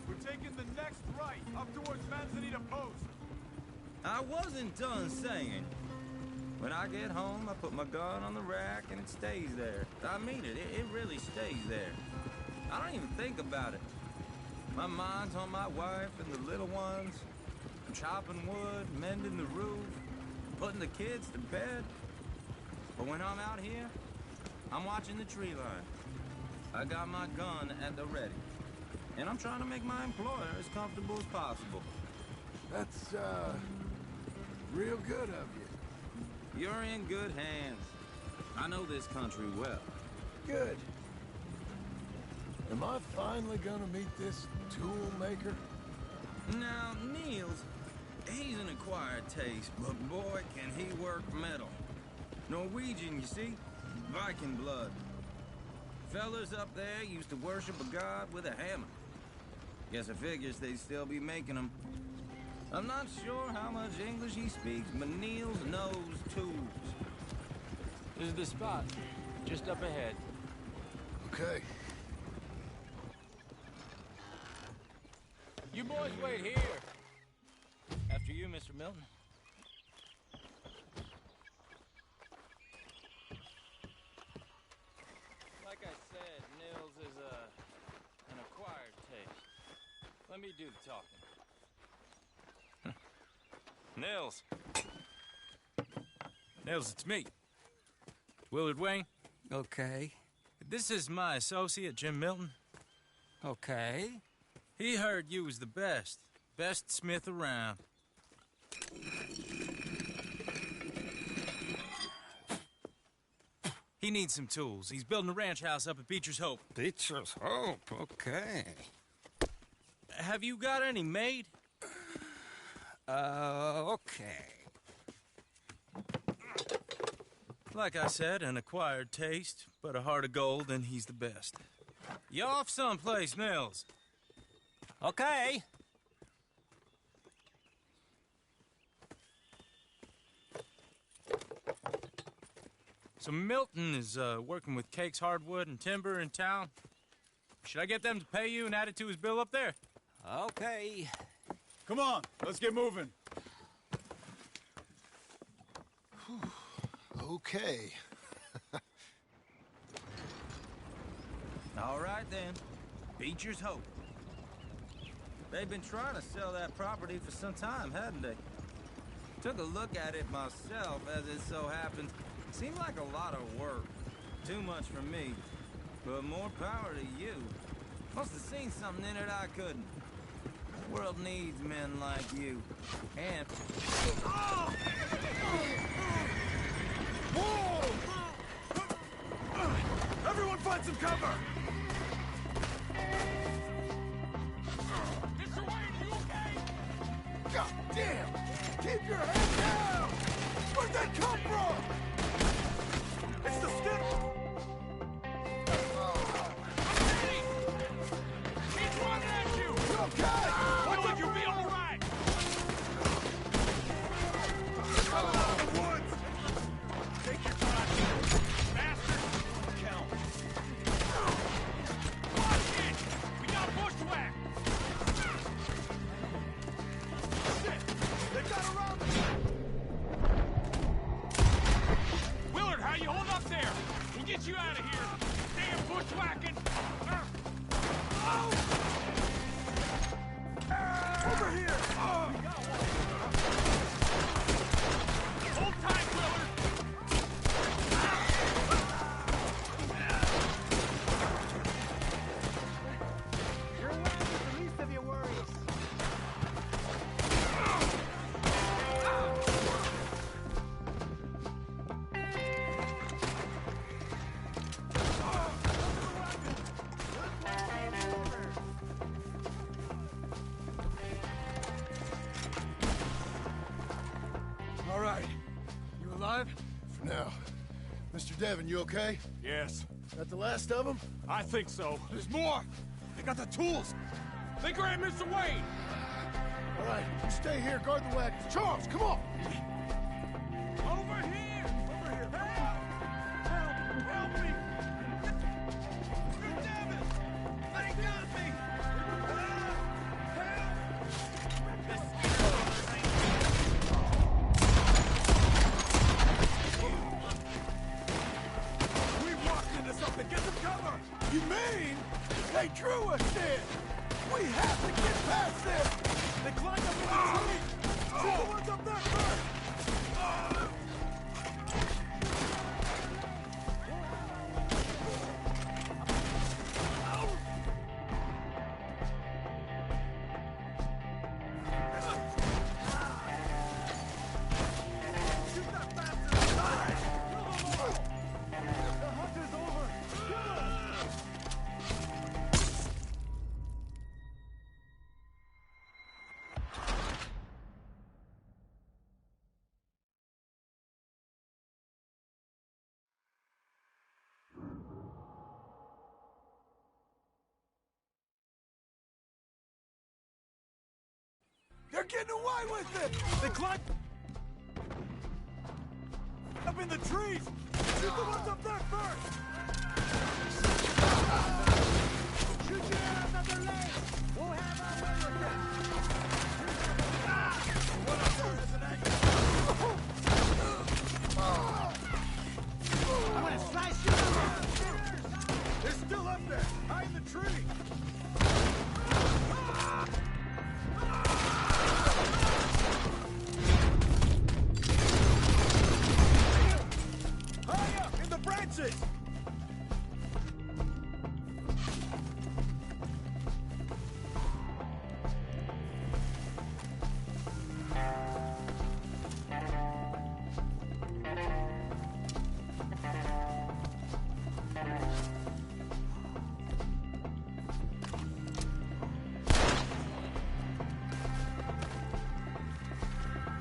we're taking the next right, up towards Manzanita Post. I wasn't done saying. When I get home, I put my gun on the rack and it stays there. I mean it, it really stays there. I don't even think about it. My mind's on my wife and the little ones. I'm chopping wood, mending the roof, putting the kids to bed. But when I'm out here, I'm watching the tree line. I got my gun at the ready. And I'm trying to make my employer as comfortable as possible. That's, real good of you. You're in good hands. I know this country well. Good. Am I finally gonna meet this tool maker? Now, Niels, he's an acquired taste, but boy, can he work metal. Norwegian, you see? Viking blood. Fellas up there used to worship a god with a hammer. Guess I figures they'd still be making them. I'm not sure how much English he speaks, but Niels knows tools. This is the spot, just up ahead. Okay. You boys wait here. After you, Mr. Milton. Like I said, Nils is an acquired taste. Let me do the talking. Nils. Nils, it's me. Willard Wayne. Okay. This is my associate, Jim Milton. Okay. He heard you was the best. Best smith around. He needs some tools. He's building a ranch house up at Beecher's Hope. Beecher's Hope, okay. Have you got any made? Okay. Like I said, an acquired taste, but a heart of gold, and he's the best. You off someplace, Nils? Okay. So Milton is working with Cake's Hardwood and Timber in town. Should I get them to pay you and add it to his bill up there? Okay. Come on, let's get moving. Okay. All right, then. Beecher's Hope. They've been trying to sell that property for some time, hadn't they? Took a look at it myself, as it so happens. Seemed like a lot of work. Too much for me. But more power to you. Must have seen something in it I couldn't. The world needs men like you. And... Whoa! Everyone find some cover! Mr. Wayne, you okay? God damn! Keep your head down! Where'd that come from? It's the skip! He's running at you! Okay! Will you be all right? Come out of the woods! Take your time, bastard! Count. Watch it! We got bushwhacked! Shit! They got around me! Willard, how you hold up there? We'll get you out of here. Damn bushwhacking! Over here! Hold tight, Willard! You're away with the least of your worries. All right. You alive? For now. Mr. Devon, you okay? Yes. That the last of them? I think so. There's more! They got the tools! They grabbed Mr. Wayne! All right, you stay here, guard the wagons. Charles, come on! Over here! Over here! Help! Help me! Mr. Devon! They got me! We walked into something! Get some cover! You mean they drew us in? We have to get past them! They climbed up in the tree! Shoot the ones up there first! Shoot that bastard! They're getting away with it! They climbed up in the trees! Shoot the ones up there first! Shoot your ass up their legs! We'll have our way with them! One up there has an angle! I'm gonna slice you up! They're still up there! High in the tree! High up in the branches!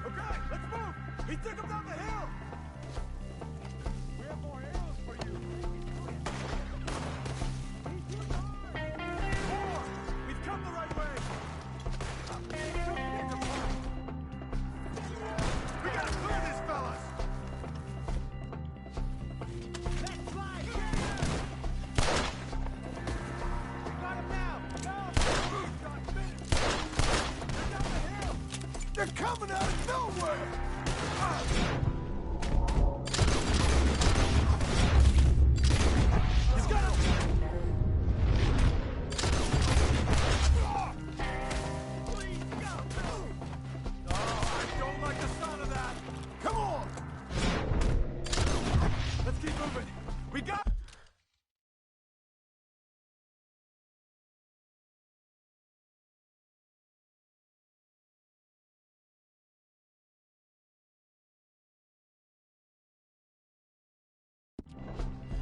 Okay, let's move! He took him down the hill! We have more arrows for you! More! We've come the right way! We gotta clear this, fellas! Let's fly! We got him now! Go! They're coming out of nowhere! He's got him! Please, go! Oh, I don't like the sound of that! Come on! Let's keep moving! We got...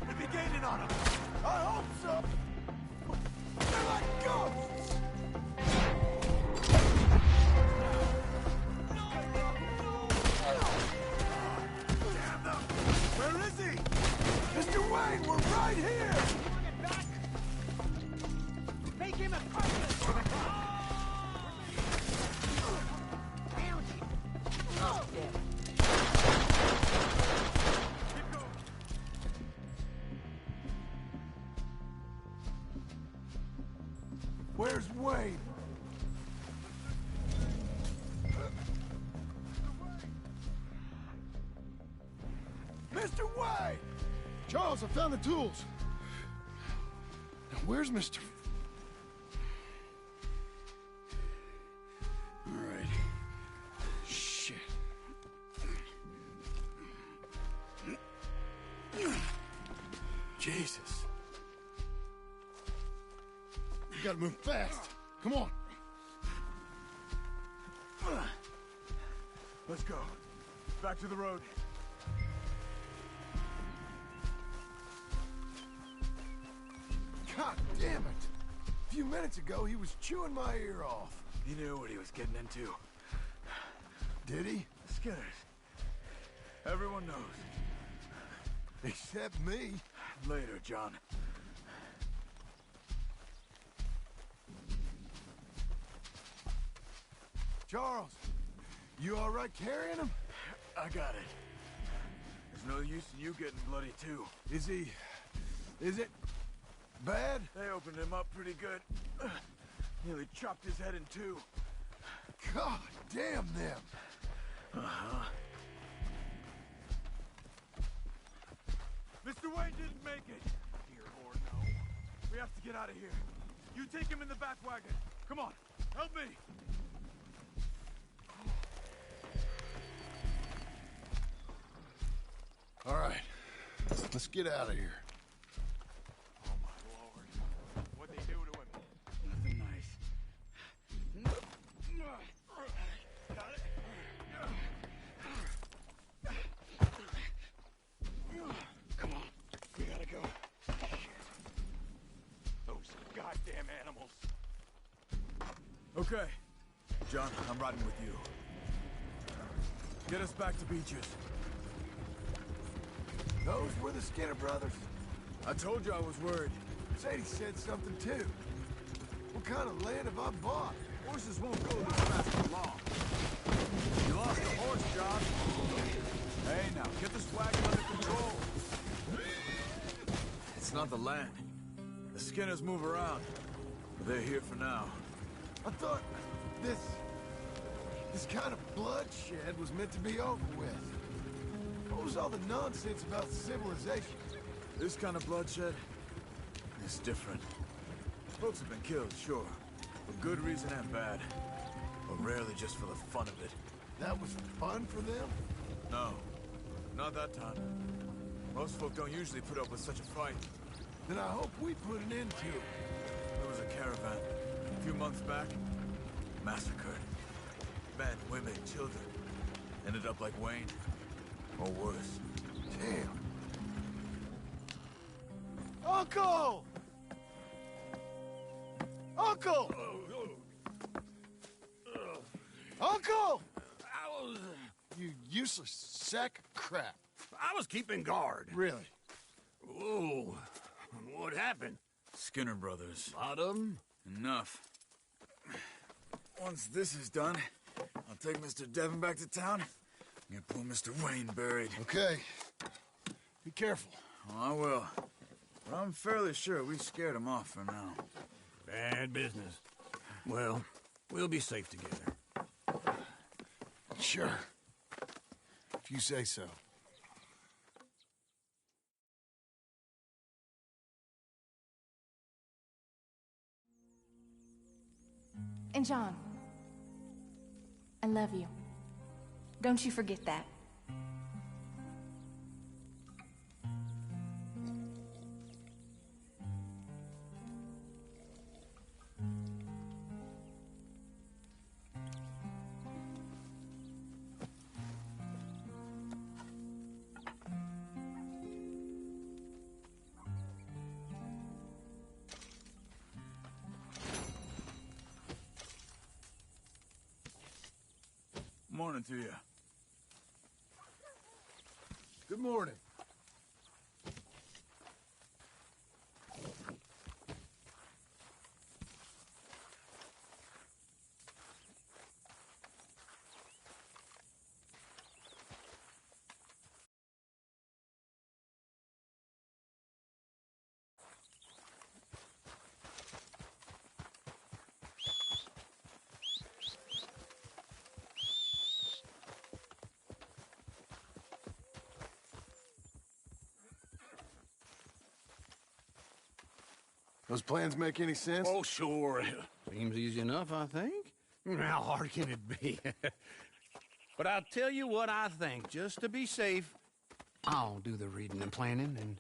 We'll be gaining on him! I hope so! They're like ghosts! Damn them! Where is he? Mr. Wayne, we're right here! Bring it back! Make him a carcass! Found him! Oh, damn. Keep going! Where's Wayne? Mr. Wayne! Charles, I found the tools. Now, where's Mr. All right. Shit. Jesus. You gotta move fast. Come on. Let's go. Back to the road. God damn it. A few minutes ago, he was chewing my ear off. He knew what he was getting into. Did he? Skinners. Everyone knows. Except me. Later, John. Charles, you all right carrying him? I got it. There's no use in you getting bloody, too. Is it bad? They opened him up pretty good. Nearly chopped his head in two. God damn them. Uh-huh. Mr. Wayne didn't make it. Here or no. We have to get out of here. You take him in the back wagon. Come on, help me. All right, let's get out of here. Oh, my Lord. What'd they do to him? Nothing nice. Got it? Come on. We gotta go. Shit. Those goddamn animals. Okay. John, I'm riding with you. Get us back to Beaches. Those were the Skinner brothers? I told you I was worried. Sadie said something too. What kind of land have I bought? Horses won't go this fast for long. You lost a horse, John. Hey, now, get this wagon under control. It's not the land. The Skinners move around. But they're here for now. I thought this kind of bloodshed was meant to be over with. What was all the nonsense about civilization? This kind of bloodshed is different. Folks have been killed, sure. For good reason and bad. But rarely just for the fun of it. That was fun for them? No. Not that time. Most folk don't usually put up with such a fight. Then I hope we put an end to it. There was a caravan a few months back. Massacred. Men, women, children. Ended up like Wayne. Or worse. Damn. Uncle! Uncle! Uncle! You useless sack of crap. I was keeping guard. Really? Whoa. What happened? Skinner brothers. A lot of them? Enough. Once this is done, I'll take Mr. Devon back to town and get poor Mr. Wayne buried. Okay. Be careful. Oh, I will. But I'm fairly sure we scared him off for now. Bad business. Well, we'll be safe together. Sure. If you say so. And John, I love you. Don't you forget that. Morning to you. Good morning. Those plans make any sense? Oh, sure. Seems easy enough, I think. How hard can it be? But I'll tell you what I think. Just to be safe, I'll do the reading and planning, and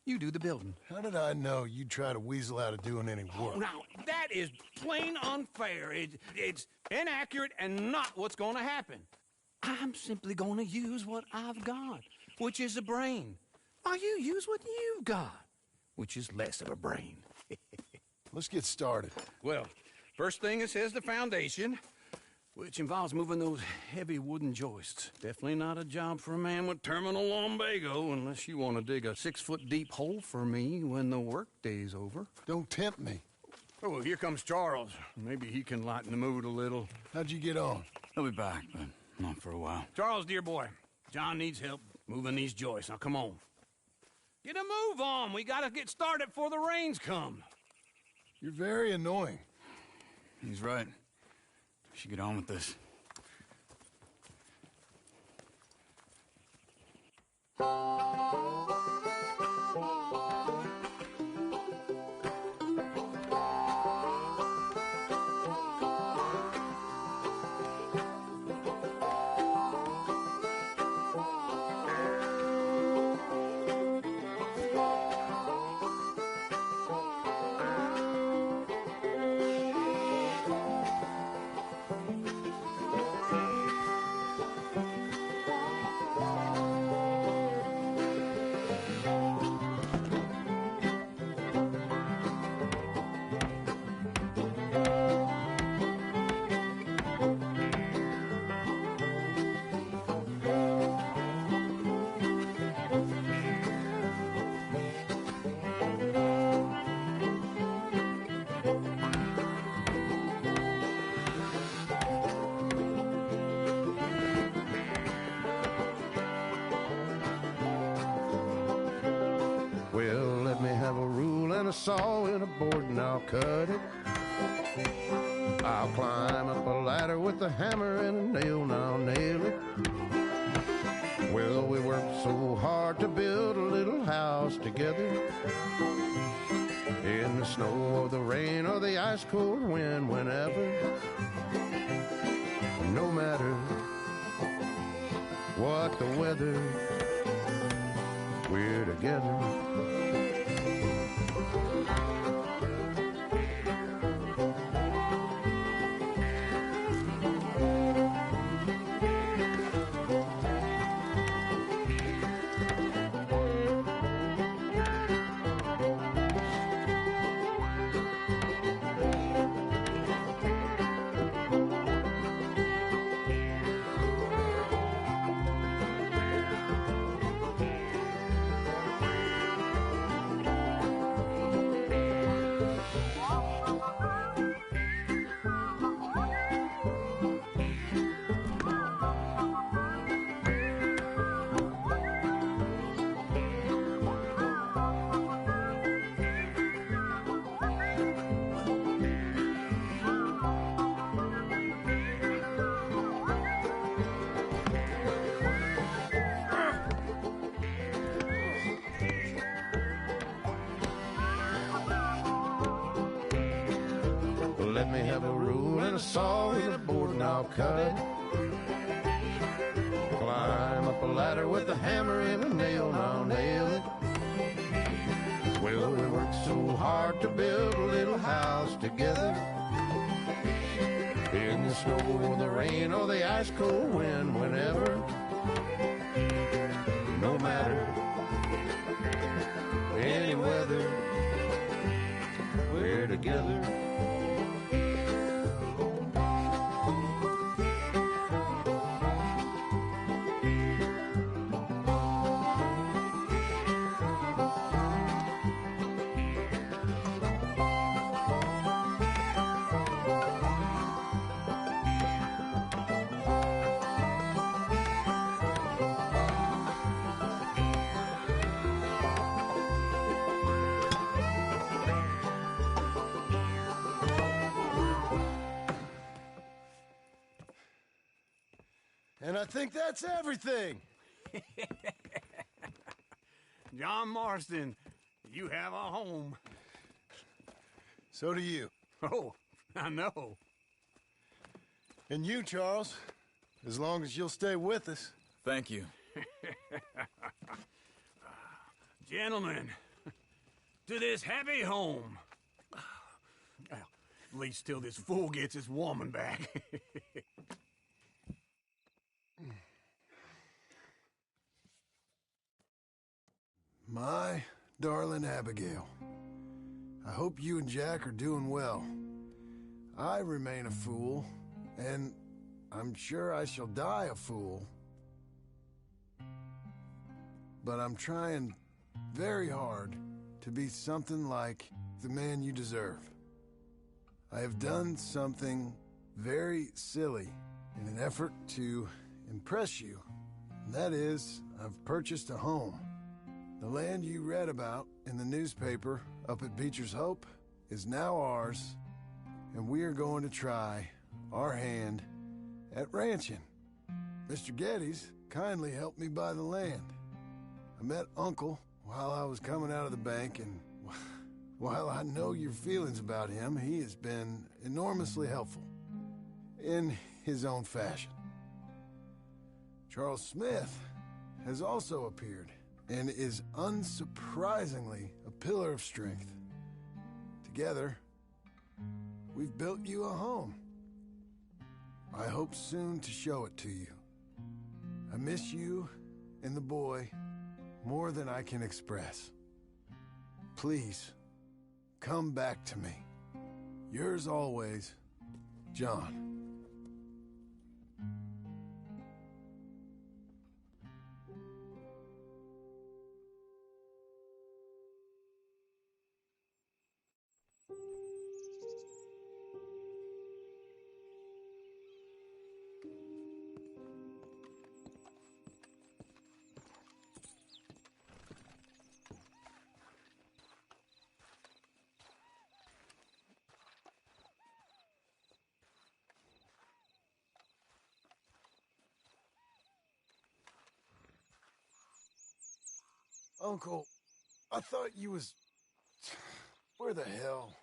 you do the building. How did I know you'd try to weasel out of doing any work? Oh, now, that is plain unfair. It's inaccurate and not what's going to happen. I'm simply going to use what I've got, which is a brain. While you use what you've got, which is less of a brain. Let's get started. Well, first thing it says the foundation, which involves moving those heavy wooden joists. Definitely not a job for a man with terminal lumbago, unless you want to dig a 6-foot deep hole for me when the workday's over. Don't tempt me. Oh, here comes Charles. Maybe he can lighten the mood a little. How'd you get on? He'll be back, but not for a while. Charles, dear boy, John needs help moving these joists. Now, come on. Get a move on. We gotta get started before the rains come. You're very annoying. He's right. We should get on with this. and a saw and a board and I'll cut it. I'll climb up a ladder with a hammer and a nail and I'll nail it. Well, we worked so hard to build a little house together. In the snow or the rain or the ice cold wind, whenever. No matter what the weather, we're together. Let me have a rule and a saw and a board and I'll cut it. Climb up a ladder with a hammer and a nail and I'll nail it. Well, we worked so hard to build a little house together. In the snow or the rain or the ice cold wind, whenever. No matter any weather, we're together. And I think that's everything. John Marston, you have a home. So do you. Oh, I know. And you, Charles, as long as you'll stay with us. Thank you. Gentlemen, to this happy home. Well, at least till this fool gets his woman back. My darling Abigail, I hope you and Jack are doing well. I remain a fool, and I'm sure I shall die a fool. But I'm trying very hard to be something like the man you deserve. I have done something very silly in an effort to impress you. And that is, I've purchased a home. The land you read about in the newspaper up at Beecher's Hope is now ours, and we are going to try our hand at ranching. Mr. Geddes kindly helped me buy the land. I met Uncle while I was coming out of the bank, and while I know your feelings about him, he has been enormously helpful in his own fashion. Charles Smith has also appeared and is unsurprisingly a pillar of strength. Together, we've built you a home. I hope soon to show it to you. I miss you and the boy more than I can express. Please, come back to me. Yours always, John. Uncle, I thought you was... Where the hell?